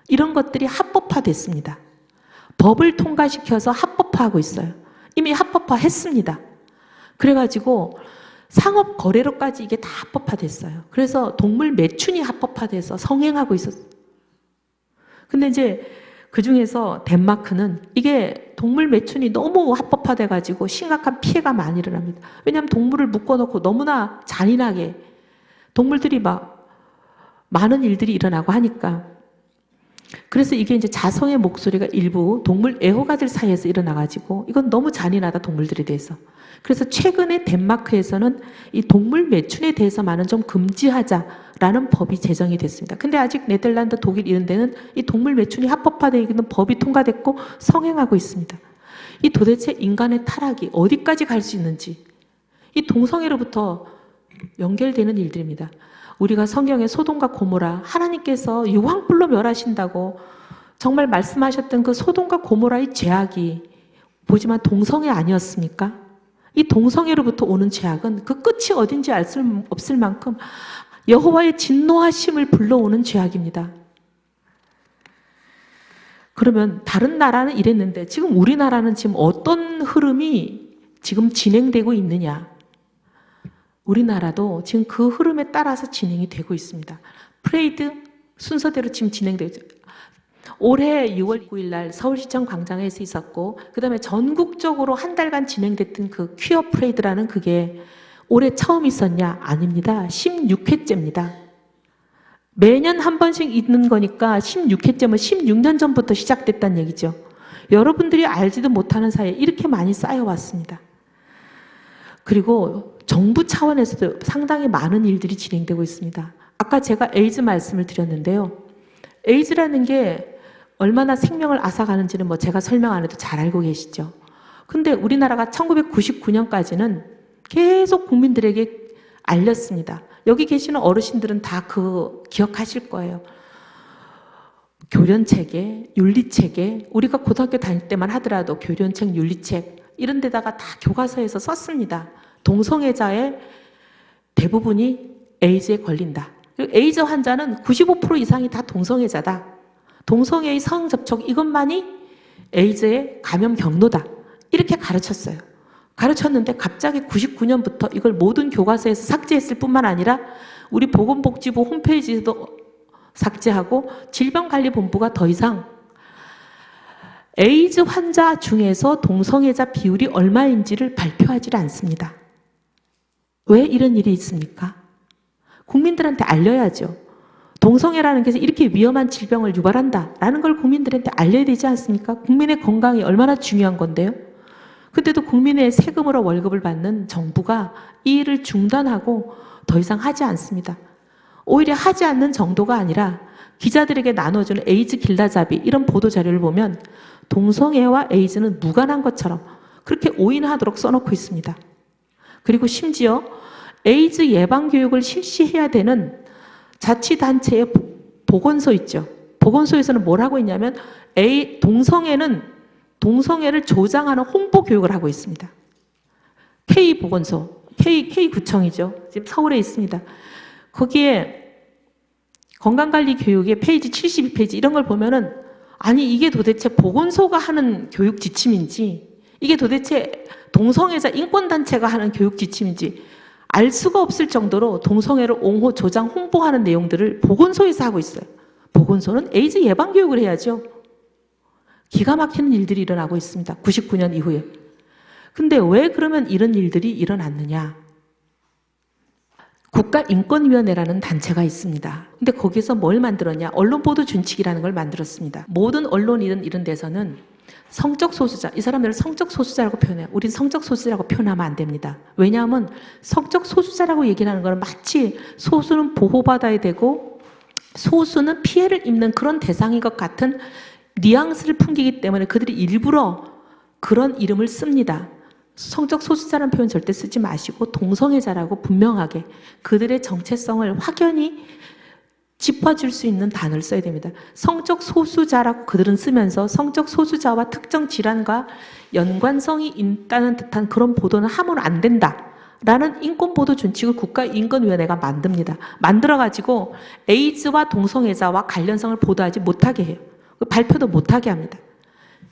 이런 것들이 합법화됐습니다. 법을 통과시켜서 합법화하고 있어요. 이미 합법화했습니다. 그래가지고 상업 거래로까지 이게 다 합법화됐어요. 그래서 동물 매춘이 합법화돼서 성행하고 있었어요. 근데 이제 그 중에서 덴마크는 이게 동물 매춘이 너무 합법화돼가지고 심각한 피해가 많이 일어납니다. 왜냐하면 동물을 묶어놓고 너무나 잔인하게 동물들이 막 많은 일들이 일어나고 하니까. 그래서 이게 이제 자성의 목소리가 일부 동물 애호가들 사이에서 일어나가지고 이건 너무 잔인하다, 동물들에 대해서. 그래서 최근에 덴마크에서는 이 동물 매춘에 대해서만은 좀 금지하자라는 법이 제정이 됐습니다. 근데 아직 네덜란드, 독일 이런 데는 이 동물 매춘이 합법화되어 있는 법이 통과됐고 성행하고 있습니다. 이 도대체 인간의 타락이 어디까지 갈 수 있는지, 이 동성애로부터 연결되는 일들입니다. 우리가 성경에 소돔과 고모라, 하나님께서 유황불로 멸하신다고 정말 말씀하셨던 그 소돔과 고모라의 죄악이 보지만 동성애 아니었습니까? 이 동성애로부터 오는 죄악은 그 끝이 어딘지 알 수 없을 만큼 여호와의 진노하심을 불러오는 죄악입니다. 그러면 다른 나라는 이랬는데 지금 우리나라는 지금 어떤 흐름이 지금 진행되고 있느냐? 우리나라도 지금 그 흐름에 따라서 진행이 되고 있습니다. 프레이드 순서대로 지금 진행되고 있죠. 올해 6월 9일 날 서울시청 광장에서 있었고 그 다음에 전국적으로 한 달간 진행됐던 그 퀴어 프레이드라는 그게 올해 처음 있었냐? 아닙니다. 16회째입니다. 매년 한 번씩 있는 거니까 16회째면 16년 전부터 시작됐다는 얘기죠. 여러분들이 알지도 못하는 사이에 이렇게 많이 쌓여왔습니다. 그리고 정부 차원에서도 상당히 많은 일들이 진행되고 있습니다. 아까 제가 에이즈 말씀을 드렸는데요. 에이즈라는 게 얼마나 생명을 앗아가는지는 뭐 제가 설명 안 해도 잘 알고 계시죠. 근데 우리나라가 1999년까지는 계속 국민들에게 알렸습니다. 여기 계시는 어르신들은 다 그 기억하실 거예요. 교련체계, 윤리체계, 우리가 고등학교 다닐 때만 하더라도 교련책, 윤리책 이런 데다가 다 교과서에서 썼습니다. 동성애자의 대부분이 에이즈에 걸린다. 그리고 에이즈 환자는 95% 이상이 다 동성애자다. 동성애의 성접촉 이것만이 에이즈의 감염 경로다. 이렇게 가르쳤어요. 가르쳤는데 갑자기 99년부터 이걸 모든 교과서에서 삭제했을 뿐만 아니라 우리 보건복지부 홈페이지에도 삭제하고 질병관리본부가 더 이상 에이즈 환자 중에서 동성애자 비율이 얼마인지를 발표하지 않습니다. 왜 이런 일이 있습니까? 국민들한테 알려야죠. 동성애라는 게 이렇게 위험한 질병을 유발한다라는 걸 국민들한테 알려야 되지 않습니까? 국민의 건강이 얼마나 중요한 건데요. 근데도 국민의 세금으로 월급을 받는 정부가 이 일을 중단하고 더 이상 하지 않습니다. 오히려 하지 않는 정도가 아니라 기자들에게 나눠주는 에이즈 길라잡이 이런 보도자료를 보면 동성애와 에이즈는 무관한 것처럼 그렇게 오인하도록 써놓고 있습니다. 그리고 심지어 에이즈 예방교육을 실시해야 되는 자치단체의 보건소 있죠. 보건소에서는 뭘 하고 있냐면 동성애를 조장하는 홍보교육을 하고 있습니다. K보건소, K구청이죠. 지금 서울에 있습니다. 거기에 건강관리 교육의 페이지 72페이지 이런 걸 보면은 아니 이게 도대체 보건소가 하는 교육 지침인지 이게 도대체 동성애자 인권단체가 하는 교육 지침인지 알 수가 없을 정도로 동성애를 옹호, 조장, 홍보하는 내용들을 보건소에서 하고 있어요. 보건소는 에이즈 예방교육을 해야죠. 기가 막히는 일들이 일어나고 있습니다. 99년 이후에. 근데 왜 그러면 이런 일들이 일어났느냐? 국가인권위원회라는 단체가 있습니다. 근데 거기서 뭘 만들었냐? 언론보도준칙이라는 걸 만들었습니다. 모든 언론이든 이런 데서는 성적 소수자, 이 사람들을 성적 소수자라고 표현해요. 우린 성적 소수자라고 표현하면 안 됩니다. 왜냐하면 성적 소수자라고 얘기하는 건 마치 소수는 보호받아야 되고 소수는 피해를 입는 그런 대상인 것 같은 뉘앙스를 풍기기 때문에 그들이 일부러 그런 이름을 씁니다. 성적 소수자라는 표현 절대 쓰지 마시고 동성애자라고 분명하게 그들의 정체성을 확연히 짚어줄 수 있는 단어를 써야 됩니다. 성적 소수자라고 그들은 쓰면서 성적 소수자와 특정 질환과 연관성이 있다는 듯한 그런 보도는 하면 안 된다. 라는 인권보도 준칙을 국가인권위원회가 만듭니다. 만들어가지고 에이즈와 동성애자와 관련성을 보도하지 못하게 해요. 발표도 못하게 합니다.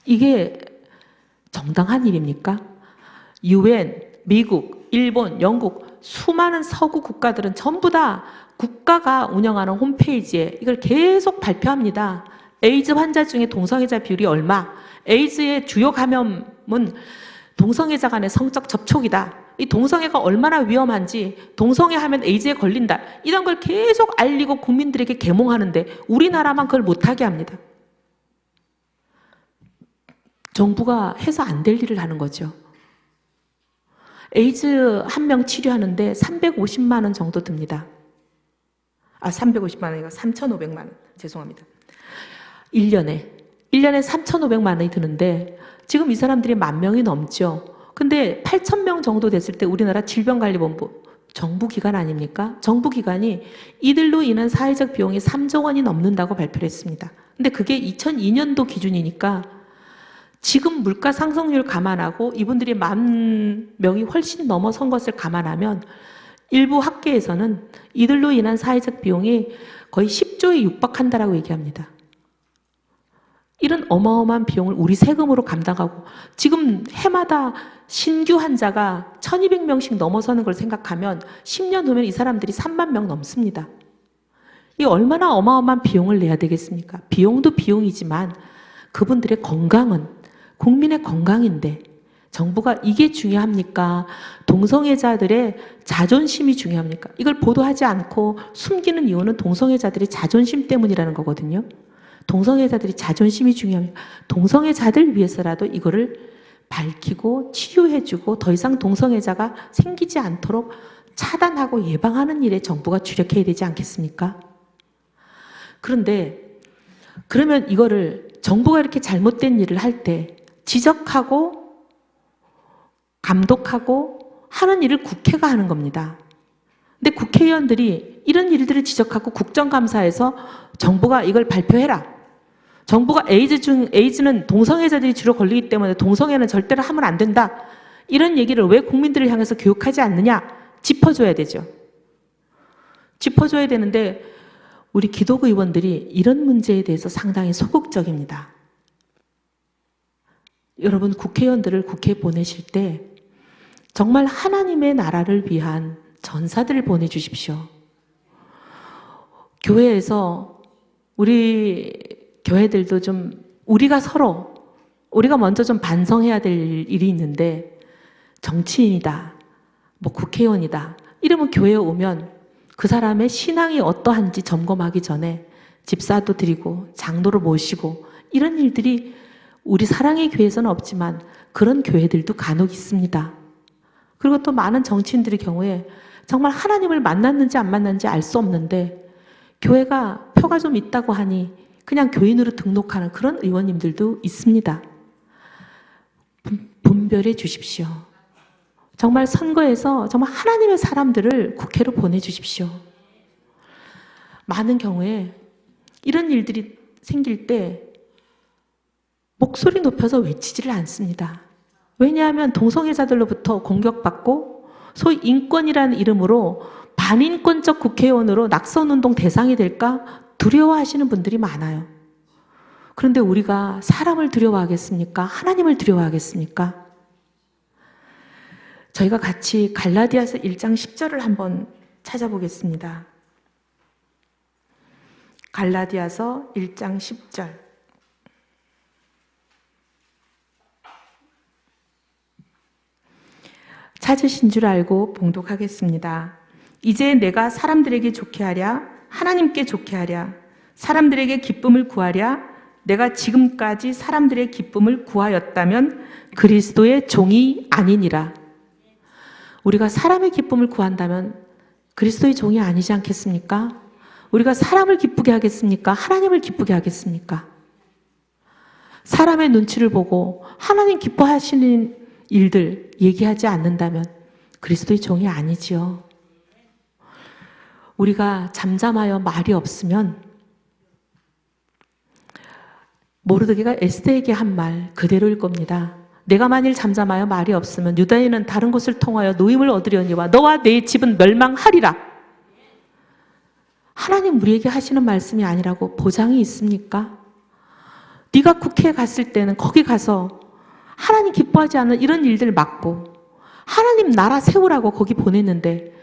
이게 정당한 일입니까? UN, 미국, 일본, 영국 수많은 서구 국가들은 전부 다 국가가 운영하는 홈페이지에 이걸 계속 발표합니다. 에이즈 환자 중에 동성애자 비율이 얼마, 에이즈의 주요 감염은 동성애자 간의 성적 접촉이다. 이 동성애가 얼마나 위험한지, 동성애 하면 에이즈에 걸린다. 이런 걸 계속 알리고 국민들에게 계몽하는데 우리나라만 그걸 못하게 합니다. 정부가 해서 안 될 일을 하는 거죠. 에이즈 한 명 치료하는데 350만 원 정도 듭니다. 350만 원이고 3,500만 원. 죄송합니다. 1년에 3,500만 원이 드는데 지금 이 사람들이 10,000명이 넘죠. 근데 8,000명 정도 됐을 때 우리나라 질병관리본부 정부기관 아닙니까? 정부기관이 이들로 인한 사회적 비용이 3조 원이 넘는다고 발표를 했습니다. 근데 그게 2002년도 기준이니까 지금 물가 상승률 감안하고 이분들이 10,000명이 훨씬 넘어선 것을 감안하면 일부 학계에서는 이들로 인한 사회적 비용이 거의 10조에 육박한다라고 얘기합니다. 이런 어마어마한 비용을 우리 세금으로 감당하고 지금 해마다 신규 환자가 1,200명씩 넘어서는 걸 생각하면 10년 후면 이 사람들이 3만 명 넘습니다. 이 얼마나 어마어마한 비용을 내야 되겠습니까? 비용도 비용이지만 그분들의 건강은 국민의 건강인데 정부가 이게 중요합니까? 동성애자들의 자존심이 중요합니까? 이걸 보도하지 않고 숨기는 이유는 동성애자들의 자존심 때문이라는 거거든요. 동성애자들이 자존심이 중요합니다. 동성애자들 위해서라도 이거를 밝히고 치유해주고 더 이상 동성애자가 생기지 않도록 차단하고 예방하는 일에 정부가 주력해야 되지 않겠습니까? 그런데 그러면 이거를 정부가 이렇게 잘못된 일을 할 때 지적하고 감독하고 하는 일을 국회가 하는 겁니다. 근데 국회의원들이 이런 일들을 지적하고 국정감사에서 정부가 이걸 발표해라. 정부가 에이즈는 동성애자들이 주로 걸리기 때문에 동성애는 절대로 하면 안 된다. 이런 얘기를 왜 국민들을 향해서 교육하지 않느냐? 짚어줘야 되죠. 짚어줘야 되는데 우리 기독 의원들이 이런 문제에 대해서 상당히 소극적입니다. 여러분 국회의원들을 국회에 보내실 때 정말 하나님의 나라를 위한 전사들을 보내주십시오. 교회에서 우리 교회들도 좀 우리가 먼저 좀 반성해야 될 일이 있는데 정치인이다, 뭐 국회의원이다 이러면 교회에 오면 그 사람의 신앙이 어떠한지 점검하기 전에 집사도 드리고 장로를 모시고 이런 일들이 우리 사랑의 교회에서는 없지만 그런 교회들도 간혹 있습니다. 그리고 또 많은 정치인들의 경우에 정말 하나님을 만났는지 안 만났는지 알 수 없는데 교회가 표가 좀 있다고 하니 그냥 교인으로 등록하는 그런 의원님들도 있습니다. 분별해 주십시오. 정말 선거에서 정말 하나님의 사람들을 국회로 보내주십시오. 많은 경우에 이런 일들이 생길 때 목소리 높여서 외치지를 않습니다. 왜냐하면 동성애자들로부터 공격받고 소위 인권이라는 이름으로 반인권적 국회의원으로 낙선운동 대상이 될까 두려워하시는 분들이 많아요. 그런데 우리가 사람을 두려워하겠습니까? 하나님을 두려워하겠습니까? 저희가 같이 갈라디아서 1장 10절을 한번 찾아보겠습니다. 갈라디아서 1장 10절. 찾으신 줄 알고 봉독하겠습니다. 이제 내가 사람들에게 좋게 하랴, 하나님께 좋게 하랴, 사람들에게 기쁨을 구하랴, 내가 지금까지 사람들의 기쁨을 구하였다면 그리스도의 종이 아니니라. 우리가 사람의 기쁨을 구한다면 그리스도의 종이 아니지 않겠습니까? 우리가 사람을 기쁘게 하겠습니까? 하나님을 기쁘게 하겠습니까? 사람의 눈치를 보고 하나님 기뻐하시는 일들 얘기하지 않는다면 그리스도의 종이 아니지요. 우리가 잠잠하여 말이 없으면 모르드게가 에스더에게 한 말 그대로일 겁니다. 내가 만일 잠잠하여 말이 없으면 유다인은 다른 곳을 통하여 노임을 얻으려니와 너와 내 집은 멸망하리라. 하나님 우리에게 하시는 말씀이 아니라고 보장이 있습니까? 네가 국회에 갔을 때는 거기 가서 하나님 기뻐하지 않는 이런 일들 막고 하나님 나라 세우라고 거기 보냈는데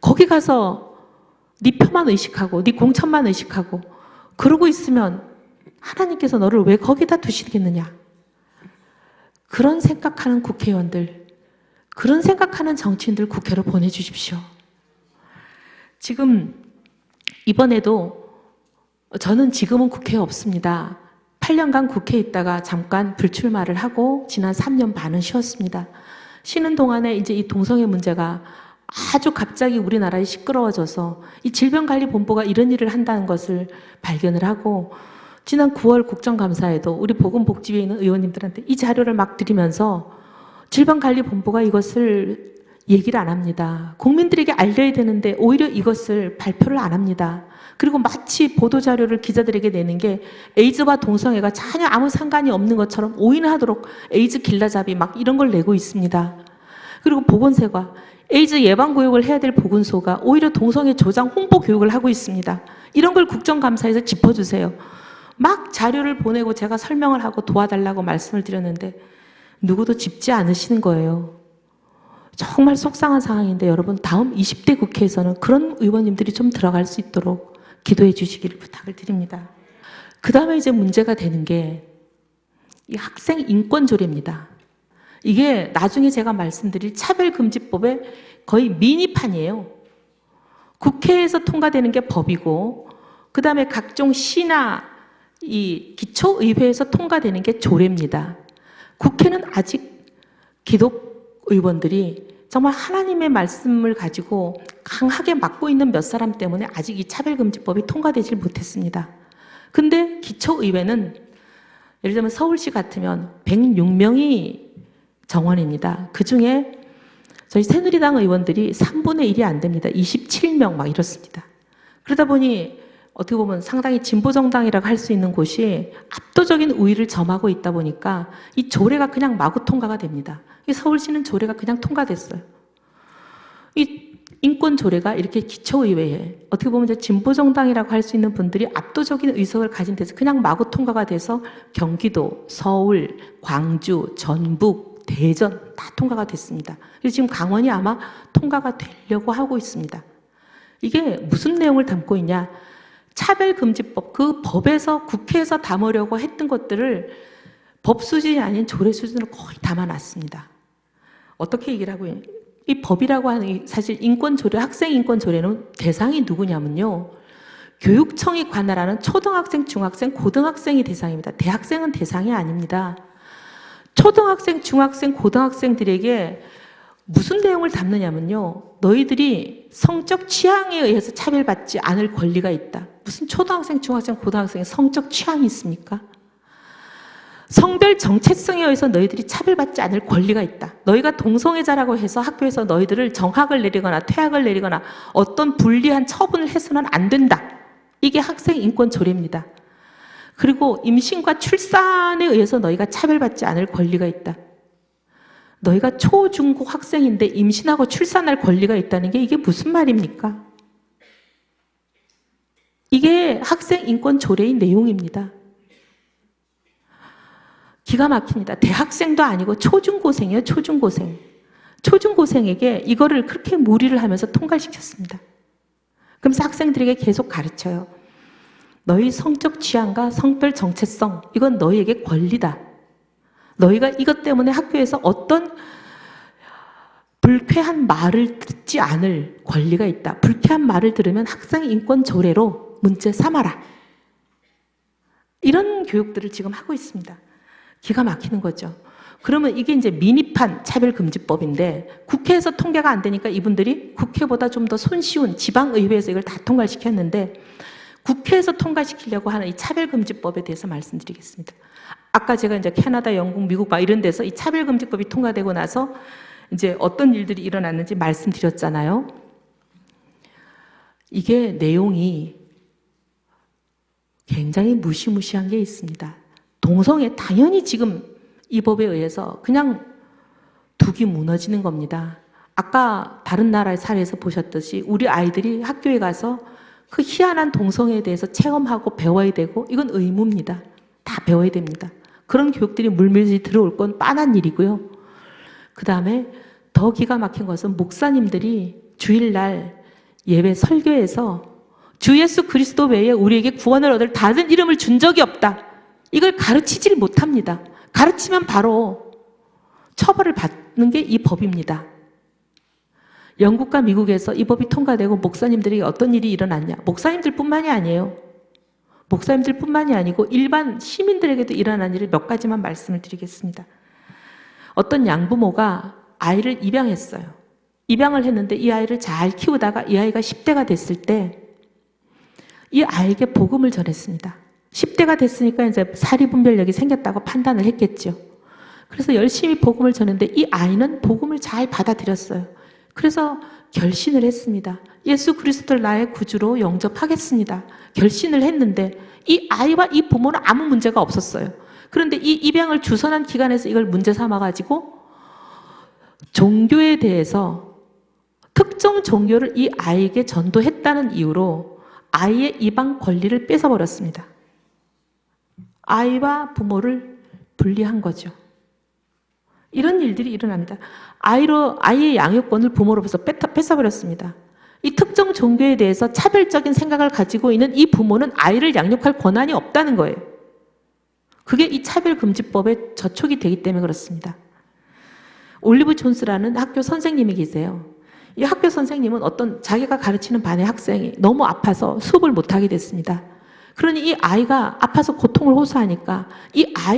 거기 가서 네 표만 의식하고 네 공천만 의식하고 그러고 있으면 하나님께서 너를 왜 거기다 두시겠느냐? 그런 생각하는 국회의원들, 그런 생각하는 정치인들 국회로 보내주십시오. 지금 이번에도 저는 지금은 국회에 없습니다. 8년간 국회에 있다가 잠깐 불출마를 하고 지난 3년 반은 쉬었습니다. 쉬는 동안에 이제 이 동성애 문제가 아주 갑자기 우리나라에 시끄러워져서 이 질병관리본부가 이런 일을 한다는 것을 발견을 하고 지난 9월 국정감사에도 우리 보건복지위에 있는 의원님들한테 이 자료를 막 드리면서 질병관리본부가 이것을 얘기를 안 합니다. 국민들에게 알려야 되는데 오히려 이것을 발표를 안 합니다. 그리고 마치 보도자료를 기자들에게 내는 게 에이즈와 동성애가 전혀 아무 상관이 없는 것처럼 오인하도록 에이즈 길라잡이 막 이런 걸 내고 있습니다. 그리고 보건세가 에이즈 예방교육을 해야 될 보건소가 오히려 동성애 조장 홍보 교육을 하고 있습니다. 이런 걸 국정감사에서 짚어주세요. 막 자료를 보내고 제가 설명을 하고 도와달라고 말씀을 드렸는데 누구도 짚지 않으시는 거예요. 정말 속상한 상황인데 여러분, 다음 20대 국회에서는 그런 의원님들이 좀 들어갈 수 있도록 기도해 주시기를 부탁을 드립니다. 그 다음에 이제 문제가 되는 게 이 학생 인권 조례입니다. 이게 나중에 제가 말씀드릴 차별금지법의 거의 미니판이에요. 국회에서 통과되는 게 법이고, 그 다음에 각종 시나 이 기초의회에서 통과되는 게 조례입니다. 국회는 아직 기독 의원들이 정말 하나님의 말씀을 가지고 강하게 막고 있는 몇 사람 때문에 아직 이 차별금지법이 통과되질 못했습니다. 근데 기초의회는 예를 들면 서울시 같으면 106명이 정원입니다. 그 중에 저희 새누리당 의원들이 3분의 1이 안 됩니다. 27명 막 이렇습니다. 그러다 보니 어떻게 보면 상당히 진보정당이라고 할 수 있는 곳이 압도적인 우위를 점하고 있다 보니까 이 조례가 그냥 마구 통과가 됩니다. 서울시는 조례가 그냥 통과됐어요. 이 인권 조례가 이렇게 기초의회에 어떻게 보면 이제 진보정당이라고 할 수 있는 분들이 압도적인 의석을 가진 데서 그냥 마구 통과가 돼서 경기도, 서울, 광주, 전북, 대전 다 통과가 됐습니다. 그래서 지금 강원이 아마 통과가 되려고 하고 있습니다. 이게 무슨 내용을 담고 있냐? 차별금지법, 그 법에서 국회에서 담으려고 했던 것들을 법 수준이 아닌 조례 수준으로 거의 담아놨습니다. 어떻게 얘기를 하고 있냐? 이 법이라고 하는 사실 인권조례, 학생인권조례는 대상이 누구냐면요. 교육청이 관할하는 초등학생, 중학생, 고등학생이 대상입니다. 대학생은 대상이 아닙니다. 초등학생, 중학생, 고등학생들에게 무슨 내용을 담느냐면요. 너희들이 성적 취향에 의해서 차별받지 않을 권리가 있다. 무슨 초등학생, 중학생, 고등학생의 성적 취향이 있습니까? 성별 정체성에 의해서 너희들이 차별받지 않을 권리가 있다. 너희가 동성애자라고 해서 학교에서 너희들을 정학을 내리거나 퇴학을 내리거나 어떤 불리한 처분을 해서는 안 된다. 이게 학생 인권 조례입니다. 그리고 임신과 출산에 의해서 너희가 차별받지 않을 권리가 있다. 너희가 초, 중, 고 학생인데 임신하고 출산할 권리가 있다는 게 이게 무슨 말입니까? 이게 학생 인권 조례의 내용입니다. 기가 막힙니다. 대학생도 아니고 초중고생이에요. 초중고생. 초중고생에게 이거를 그렇게 무리를 하면서 통과시켰습니다. 그러면서 학생들에게 계속 가르쳐요. 너희 성적 취향과 성별 정체성, 이건 너희에게 권리다. 너희가 이것 때문에 학교에서 어떤 불쾌한 말을 듣지 않을 권리가 있다. 불쾌한 말을 들으면 학생 인권 조례로 문제 삼아라. 이런 교육들을 지금 하고 있습니다. 기가 막히는 거죠. 그러면 이게 이제 미니판 차별금지법인데 국회에서 통과가 안 되니까 이분들이 국회보다 좀 더 손쉬운 지방의회에서 이걸 다 통과시켰는데 국회에서 통과시키려고 하는 이 차별금지법에 대해서 말씀드리겠습니다. 아까 제가 이제 캐나다, 영국, 미국 막 이런 데서 이 차별금지법이 통과되고 나서 이제 어떤 일들이 일어났는지 말씀드렸잖아요. 이게 내용이 굉장히 무시무시한 게 있습니다. 동성애 당연히 지금 이 법에 의해서 그냥 둑이 무너지는 겁니다. 아까 다른 나라의 사례에서 보셨듯이 우리 아이들이 학교에 가서 그 희한한 동성애에 대해서 체험하고 배워야 되고 이건 의무입니다. 다 배워야 됩니다. 그런 교육들이 물밀듯이 들어올 건 뻔한 일이고요. 그 다음에 더 기가 막힌 것은 목사님들이 주일날 예배 설교에서 주 예수 그리스도 외에 우리에게 구원을 얻을 다른 이름을 준 적이 없다. 이걸 가르치질 못합니다. 가르치면 바로 처벌을 받는 게 이 법입니다. 영국과 미국에서 이 법이 통과되고 목사님들이 어떤 일이 일어났냐. 목사님들뿐만이 아니에요. 목사님들뿐만이 아니고 일반 시민들에게도 일어난 일을 몇 가지만 말씀을 드리겠습니다. 어떤 양부모가 아이를 입양했어요. 입양을 했는데 이 아이를 잘 키우다가 이 아이가 10대가 됐을 때 이 아이에게 복음을 전했습니다. 10대가 됐으니까 이제 사리분별력이 생겼다고 판단을 했겠죠. 그래서 열심히 복음을 전했는데 이 아이는 복음을 잘 받아들였어요. 그래서 결신을 했습니다. 예수 그리스도를 나의 구주로 영접하겠습니다. 결신을 했는데 이 아이와 이 부모는 아무 문제가 없었어요. 그런데 이 입양을 주선한 기관에서 이걸 문제 삼아가지고 종교에 대해서 특정 종교를 이 아이에게 전도했다는 이유로 아이의 입양 권리를 뺏어버렸습니다. 아이와 부모를 분리한 거죠. 이런 일들이 일어납니다. 아이의 양육권을 부모로부터 뺏어버렸습니다. 이 특정 종교에 대해서 차별적인 생각을 가지고 있는 이 부모는 아이를 양육할 권한이 없다는 거예요. 그게 이 차별금지법의 저촉이 되기 때문에 그렇습니다. 올리브 존스라는 학교 선생님이 계세요. 이 학교 선생님은 자기가 가르치는 반의 학생이 너무 아파서 수업을 못하게 됐습니다. 그러니 이 아이가 아파서 고통을 호소하니까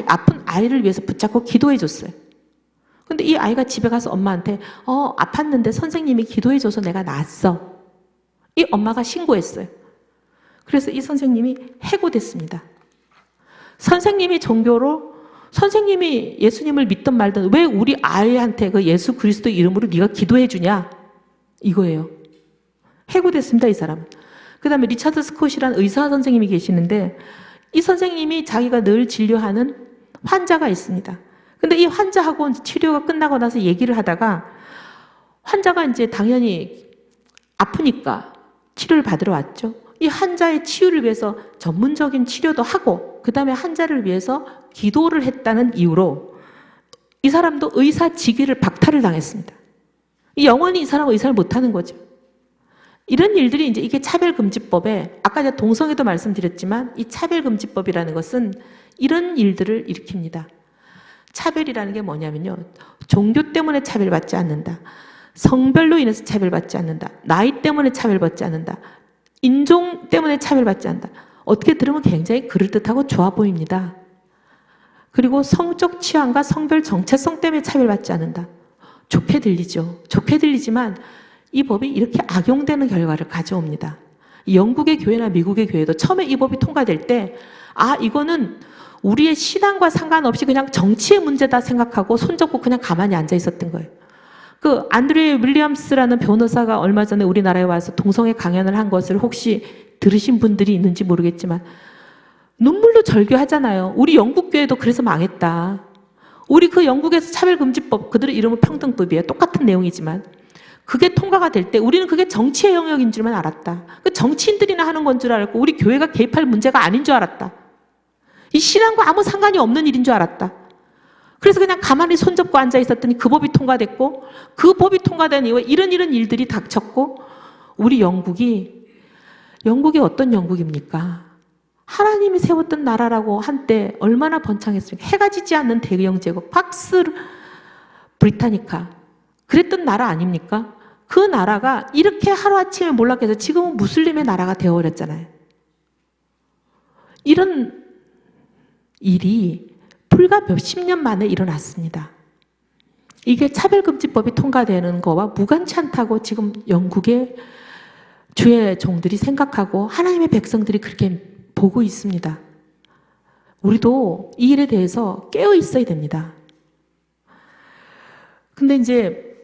아픈 아이를 위해서 붙잡고 기도해 줬어요. 근데 이 아이가 집에 가서 엄마한테 아팠는데 선생님이 기도해 줘서 내가 나았어. 이 엄마가 신고했어요. 그래서 이 선생님이 해고됐습니다. 선생님이 예수님을 믿든 말든 왜 우리 아이한테 그 예수 그리스도 이름으로 네가 기도해 주냐? 이거예요. 해고됐습니다, 이 사람. 그 다음에 리차드 스콧이라는 의사 선생님이 계시는데 이 선생님이 자기가 늘 진료하는 환자가 있습니다. 근데 이 환자하고 치료가 끝나고 나서 얘기를 하다가 환자가 이제 당연히 아프니까 치료를 받으러 왔죠. 이 환자의 치유를 위해서 전문적인 치료도 하고 그 다음에 환자를 위해서 기도를 했다는 이유로 이 사람도 의사 직위를 박탈을 당했습니다. 영원히 이 사람은 의사를 못하는 거죠. 이런 일들이 이게 차별금지법에 아까 제가 동성애도 말씀드렸지만 이 차별금지법이라는 것은 이런 일들을 일으킵니다. 차별이라는 게 뭐냐면요. 종교 때문에 차별받지 않는다. 성별로 인해서 차별받지 않는다. 나이 때문에 차별받지 않는다. 인종 때문에 차별받지 않는다. 어떻게 들으면 굉장히 그럴듯하고 좋아 보입니다. 그리고 성적 취향과 성별 정체성 때문에 차별받지 않는다. 좋게 들리죠. 좋게 들리지만 이 법이 이렇게 악용되는 결과를 가져옵니다. 영국의 교회나 미국의 교회도 처음에 이 법이 통과될 때 이거는 우리의 신앙과 상관없이 그냥 정치의 문제다 생각하고 손잡고 그냥 가만히 앉아 있었던 거예요. 그 안드레 윌리엄스라는 변호사가 얼마 전에 우리나라에 와서 동성애 강연을 한 것을 혹시 들으신 분들이 있는지 모르겠지만 눈물로 절규하잖아요. 우리 영국 교회도 그래서 망했다. 우리 그 영국에서 차별금지법, 그들의 이름은 평등법이에요. 똑같은 내용이지만 그게 통과가 될 때 우리는 그게 정치의 영역인 줄만 알았다. 그 정치인들이나 하는 건 줄 알았고 우리 교회가 개입할 문제가 아닌 줄 알았다. 이 신앙과 아무 상관이 없는 일인 줄 알았다. 그래서 그냥 가만히 손잡고 앉아 있었더니 그 법이 통과됐고 그 법이 통과된 이후에 이런 일들이 닥쳤고 우리 영국이 어떤 영국입니까? 하나님이 세웠던 나라라고 한때 얼마나 번창했습니까? 해가 지지 않는 대영 제국 팍스 브리타니카 그랬던 나라 아닙니까? 그 나라가 이렇게 하루아침에 몰락해서 지금은 무슬림의 나라가 되어버렸잖아요. 이런 일이 불과 몇십 년 만에 일어났습니다. 이게 차별금지법이 통과되는 거와 무관치 않다고 지금 영국의 주의 종들이 생각하고 하나님의 백성들이 그렇게 보고 있습니다. 우리도 이 일에 대해서 깨어 있어야 됩니다. 근데 이제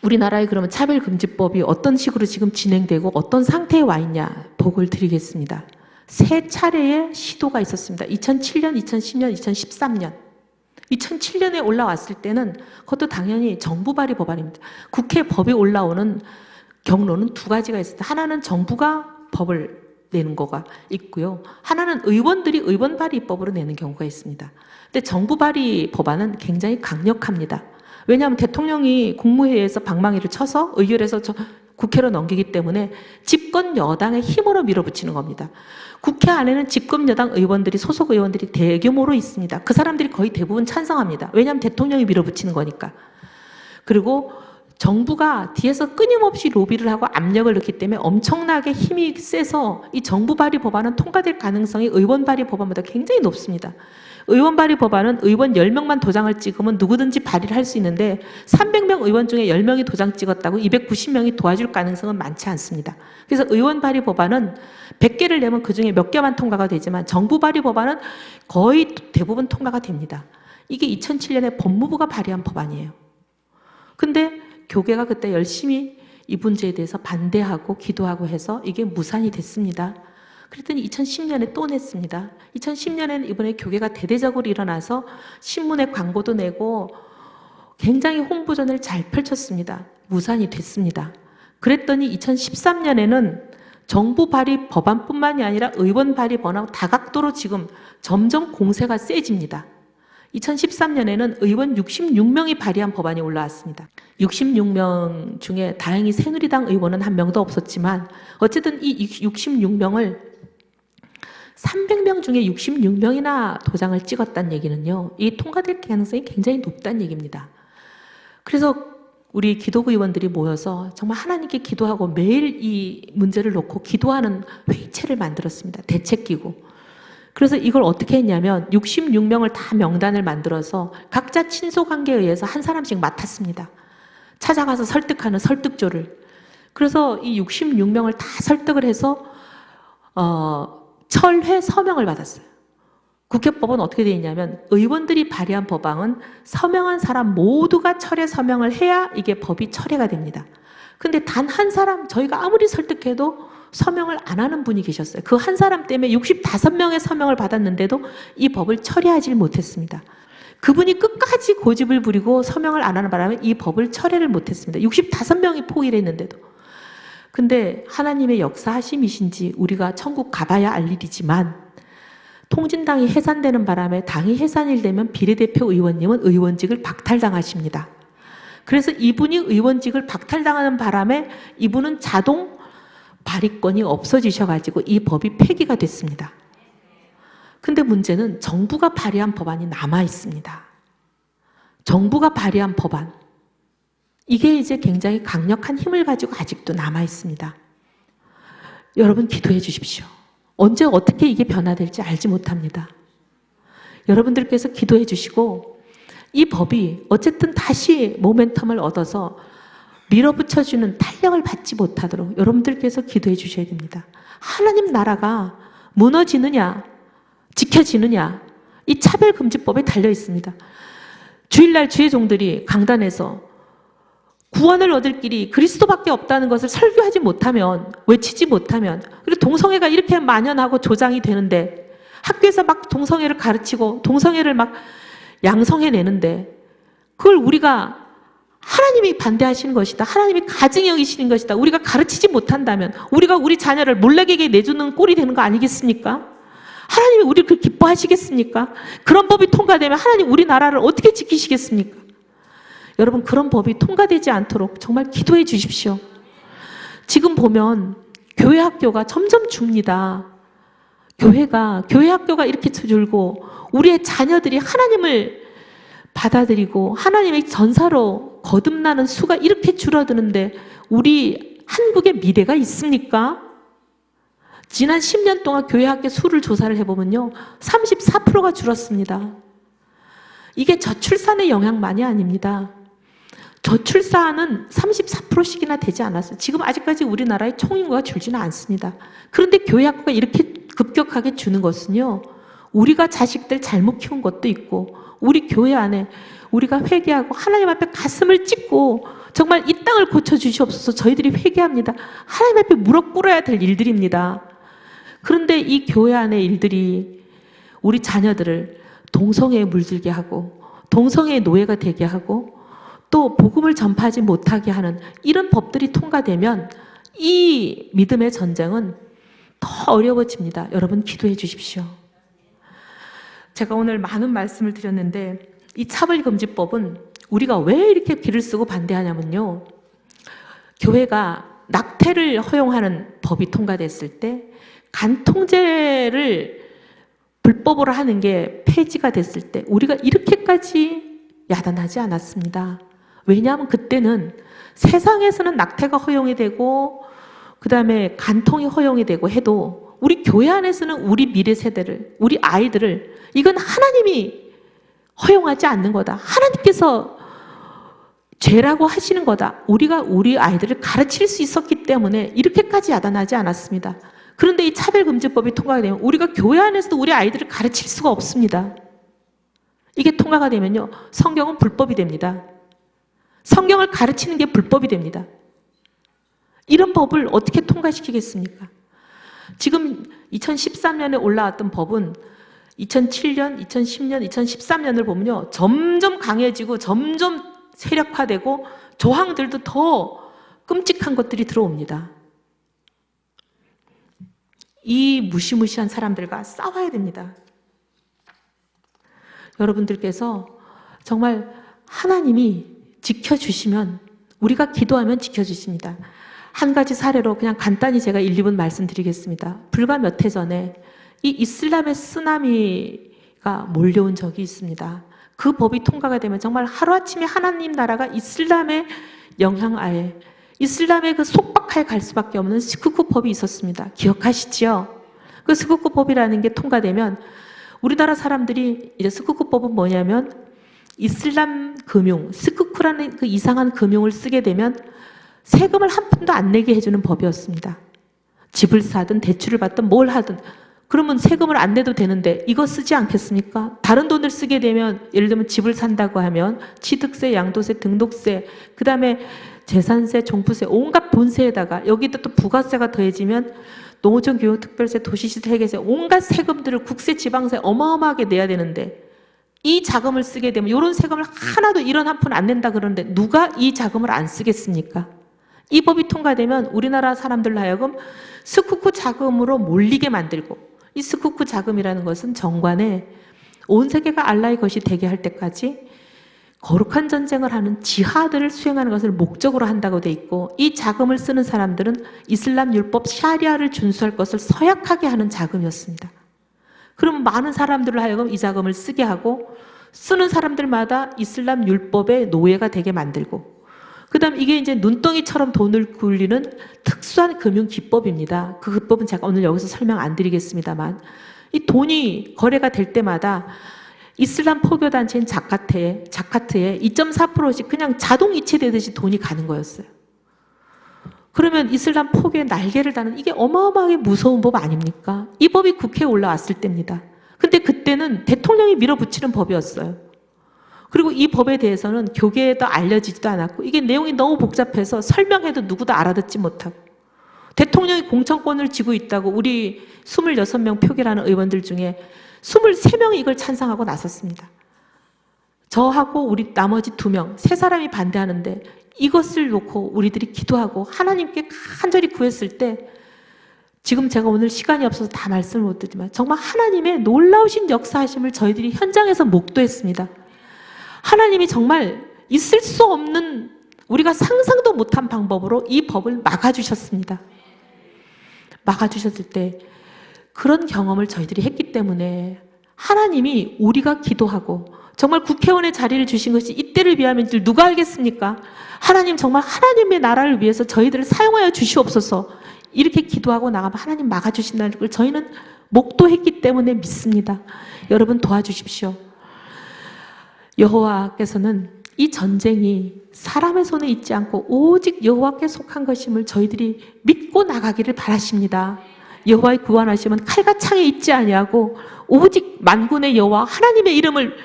우리나라에 그러면 차별금지법이 어떤 식으로 지금 진행되고 어떤 상태에 와 있냐 보고를 드리겠습니다. 세 차례의 시도가 있었습니다. 2007년, 2010년, 2013년. 2007년에 올라왔을 때는 그것도 당연히 정부 발의 법안입니다. 국회 법이 올라오는 경로는 두 가지가 있습니다. 하나는 정부가 법을 내는 거가 있고요. 하나는 의원들이 의원 발의 입법으로 내는 경우가 있습니다. 근데 정부 발의 법안은 굉장히 강력합니다. 왜냐하면 대통령이 국무회의에서 방망이를 쳐서 의결해서 국회로 넘기기 때문에 집권 여당의 힘으로 밀어붙이는 겁니다. 국회 안에는 집권 여당 의원들이 소속 의원들이 대규모로 있습니다. 그 사람들이 거의 대부분 찬성합니다. 왜냐하면 대통령이 밀어붙이는 거니까. 그리고 정부가 뒤에서 끊임없이 로비를 하고 압력을 넣기 때문에 엄청나게 힘이 세서 이 정부 발의 법안은 통과될 가능성이 의원 발의 법안보다 굉장히 높습니다. 의원 발의 법안은 의원 10명만 도장을 찍으면 누구든지 발의를 할 수 있는데 300명 의원 중에 10명이 도장 찍었다고 290명이 도와줄 가능성은 많지 않습니다. 그래서 의원 발의 법안은 100개를 내면 그중에 몇 개만 통과가 되지만 정부 발의 법안은 거의 대부분 통과가 됩니다. 이게 2007년에 법무부가 발의한 법안이에요. 근데 교계가 그때 열심히 이 문제에 대해서 반대하고 기도하고 해서 이게 무산이 됐습니다. 그랬더니 2010년에 또 냈습니다. 2010년에는 이번에 교계가 대대적으로 일어나서 신문에 광고도 내고 굉장히 홍보전을 잘 펼쳤습니다. 무산이 됐습니다. 그랬더니 2013년에는 정부 발의 법안뿐만이 아니라 의원 발의 법안 다각도로 지금 점점 공세가 세집니다. 2013년에는 의원 66명이 발의한 법안이 올라왔습니다. 66명 중에 다행히 새누리당 의원은 한 명도 없었지만 어쨌든 이 66명을 300명 중에 66명이나 도장을 찍었다는 얘기는요, 이 통과될 가능성이 굉장히 높다는 얘기입니다. 그래서 우리 기독 의원들이 모여서 정말 하나님께 기도하고 매일 이 문제를 놓고 기도하는 회의체를 만들었습니다. 대책기구. 그래서 이걸 어떻게 했냐면 66명을 다 명단을 만들어서 각자 친소관계에 의해서 한 사람씩 맡았습니다. 찾아가서 설득하는 설득조를. 그래서 이 66명을 다 설득을 해서 철회 서명을 받았어요. 국회법은 어떻게 되어 있냐면 의원들이 발의한 법안은 서명한 사람 모두가 철회 서명을 해야 이게 법이 철회가 됩니다. 근데 단 한 사람, 저희가 아무리 설득해도 서명을 안 하는 분이 계셨어요. 그 한 사람 때문에 65명의 서명을 받았는데도 이 법을 철회하지 못했습니다. 그분이 끝까지 고집을 부리고 서명을 안 하는 바람에 이 법을 철회를 못했습니다. 65명이 포기를 했는데도. 근데 하나님의 역사하심이신지 우리가 천국 가봐야 알 일이지만 통진당이 해산되는 바람에 당이 해산이 되면 비례대표 의원님은 의원직을 박탈당하십니다. 그래서 이분이 의원직을 박탈당하는 바람에 이분은 자동 발의권이 없어지셔가지고 이 법이 폐기가 됐습니다. 근데 문제는 정부가 발의한 법안이 남아있습니다. 정부가 발의한 법안. 이게 이제 굉장히 강력한 힘을 가지고 아직도 남아있습니다. 여러분 기도해 주십시오. 언제 어떻게 이게 변화될지 알지 못합니다. 여러분들께서 기도해 주시고 이 법이 어쨌든 다시 모멘텀을 얻어서 밀어붙여주는 탄력을 받지 못하도록 여러분들께서 기도해 주셔야 됩니다. 하나님 나라가 무너지느냐 지켜지느냐 이 차별금지법에 달려 있습니다. 주일날 주의 종들이 강단에서 구원을 얻을 길이 그리스도밖에 없다는 것을 설교하지 못하면, 외치지 못하면, 그리고 동성애가 이렇게 만연하고 조장이 되는데 학교에서 막 동성애를 가르치고 동성애를 막 양성해내는데 그걸 우리가 하나님이 반대하시는 것이다. 하나님이 가증히 여기시는 것이다. 우리가 가르치지 못한다면 우리가 우리 자녀를 몰락에게 내주는 꼴이 되는 거 아니겠습니까? 하나님이 우리를 그렇게 기뻐하시겠습니까? 그런 법이 통과되면 하나님 우리나라를 어떻게 지키시겠습니까? 여러분 그런 법이 통과되지 않도록 정말 기도해 주십시오. 지금 보면 교회 학교가 점점 줍니다. 교회 학교가 이렇게 줄고 우리의 자녀들이 하나님을 받아들이고 하나님의 전사로 거듭나는 수가 이렇게 줄어드는데 우리 한국의 미래가 있습니까? 지난 10년 동안 교회 학교 수를 조사를 해보면요 34%가 줄었습니다. 이게 저출산의 영향만이 아닙니다. 저출산은 34%씩이나 되지 않았어요. 지금 아직까지 우리나라의 총인구가 줄지는 않습니다. 그런데 교회 학교가 이렇게 급격하게 주는 것은요 우리가 자식들 잘못 키운 것도 있고 우리 교회 안에 우리가 회개하고 하나님 앞에 가슴을 찢고 정말 이 땅을 고쳐주시옵소서 저희들이 회개합니다. 하나님 앞에 무릎 꿇어야 될 일들입니다. 그런데 이 교회 안의 일들이 우리 자녀들을 동성애에 물들게 하고 동성애의 노예가 되게 하고 또 복음을 전파하지 못하게 하는 이런 법들이 통과되면 이 믿음의 전쟁은 더 어려워집니다. 여러분 기도해 주십시오. 제가 오늘 많은 말씀을 드렸는데 이 차별금지법은 우리가 왜 이렇게 길을 쓰고 반대하냐면요. 교회가 낙태를 허용하는 법이 통과됐을 때 간통죄를 불법으로 하는 게 폐지가 됐을 때 우리가 이렇게까지 야단하지 않았습니다. 왜냐하면 그때는 세상에서는 낙태가 허용이 되고 그 다음에 간통이 허용이 되고 해도 우리 교회 안에서는 우리 미래 세대를 우리 아이들을 이건 하나님이 허용하지 않는 거다. 하나님께서 죄라고 하시는 거다. 우리가 우리 아이들을 가르칠 수 있었기 때문에 이렇게까지 야단하지 않았습니다. 그런데 이 차별금지법이 통과가 되면 우리가 교회 안에서도 우리 아이들을 가르칠 수가 없습니다. 이게 통과가 되면요 성경은 불법이 됩니다. 성경을 가르치는 게 불법이 됩니다. 이런 법을 어떻게 통과시키겠습니까? 지금 2013년에 올라왔던 법은 2007년, 2010년, 2013년을 보면요. 점점 강해지고 점점 세력화되고 조항들도 더 끔찍한 것들이 들어옵니다. 이 무시무시한 사람들과 싸워야 됩니다. 여러분들께서 정말 하나님이 지켜주시면, 우리가 기도하면 지켜주십니다. 한 가지 사례로 그냥 간단히 제가 1, 2분 말씀드리겠습니다. 불과 몇 해 전에 이 이슬람의 쓰나미가 몰려온 적이 있습니다. 그 법이 통과가 되면 정말 하루아침에 하나님 나라가 이슬람의 영향하에, 이슬람의 그 속박하에 갈 수밖에 없는 스쿠크 법이 있었습니다. 기억하시지요? 그 스쿠크 법이라는 게 통과되면 우리나라 사람들이 이제 스쿠크 법은 뭐냐면 이슬람 금융, 스쿠크라는 그 이상한 금융을 쓰게 되면 세금을 한 푼도 안 내게 해주는 법이었습니다. 집을 사든 대출을 받든 뭘 하든 그러면 세금을 안 내도 되는데 이거 쓰지 않겠습니까? 다른 돈을 쓰게 되면 예를 들면 집을 산다고 하면 취득세, 양도세, 등록세, 그 다음에 재산세, 종부세, 온갖 본세에다가 여기다 또 부가세가 더해지면 농어촌 교육 특별세, 도시시설 회계세, 온갖 세금들을 국세, 지방세 어마어마하게 내야 되는데 이 자금을 쓰게 되면 이런 세금을 하나도 1원 한 푼 안 낸다 그러는데 누가 이 자금을 안 쓰겠습니까? 이 법이 통과되면 우리나라 사람들로 하여금 스쿠크 자금으로 몰리게 만들고, 이 스쿠크 자금이라는 것은 정관에 온 세계가 알라의 것이 되게 할 때까지 거룩한 전쟁을 하는 지하드를 수행하는 것을 목적으로 한다고 돼 있고, 이 자금을 쓰는 사람들은 이슬람 율법 샤리아를 준수할 것을 서약하게 하는 자금이었습니다. 그러면 많은 사람들로 하여금 이 자금을 쓰게 하고 쓰는 사람들마다 이슬람 율법의 노예가 되게 만들고, 그 다음 이게 이제 눈덩이처럼 돈을 굴리는 특수한 금융 기법입니다. 그 기법은 제가 오늘 여기서 설명 안 드리겠습니다만, 이 돈이 거래가 될 때마다 이슬람 포교단체인 자카트에 2.4%씩 그냥 자동 이체되듯이 돈이 가는 거였어요. 그러면 이슬람 포교의 날개를 다는, 이게 어마어마하게 무서운 법 아닙니까? 이 법이 국회에 올라왔을 때입니다. 근데 그때는 대통령이 밀어붙이는 법이었어요. 그리고 이 법에 대해서는 교계에도 알려지지도 않았고, 이게 내용이 너무 복잡해서 설명해도 누구도 알아듣지 못하고, 대통령이 공천권을 쥐고 있다고 우리 26명 표결하는 의원들 중에 23명이 이걸 찬성하고 나섰습니다. 저하고 우리 나머지 2명, 3사람이 반대하는데 이것을 놓고 우리들이 기도하고 하나님께 간절히 구했을 때, 지금 제가 오늘 시간이 없어서 다 말씀을 못 드리지만 정말 하나님의 놀라우신 역사하심을 저희들이 현장에서 목도했습니다. 하나님이 정말 있을 수 없는, 우리가 상상도 못한 방법으로 이 법을 막아주셨습니다. 막아주셨을 때 그런 경험을 저희들이 했기 때문에 하나님이 우리가 기도하고 정말 국회의원의 자리를 주신 것이 이때를 위함인 줄 누가 알겠습니까? 하나님 정말 하나님의 나라를 위해서 저희들을 사용하여 주시옵소서, 이렇게 기도하고 나가면 하나님 막아주신다는 걸 저희는 목도했기 때문에 믿습니다. 여러분 도와주십시오. 여호와께서는 이 전쟁이 사람의 손에 있지 않고 오직 여호와께 속한 것임을 저희들이 믿고 나가기를 바라십니다. 여호와의 구원하심은 칼과 창에 있지 아니하고 오직 만군의 여호와 하나님의 이름을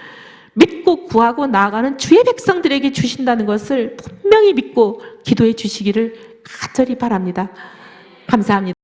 믿고 구하고 나아가는 주의 백성들에게 주신다는 것을 분명히 믿고 기도해 주시기를 간절히 바랍니다. 감사합니다.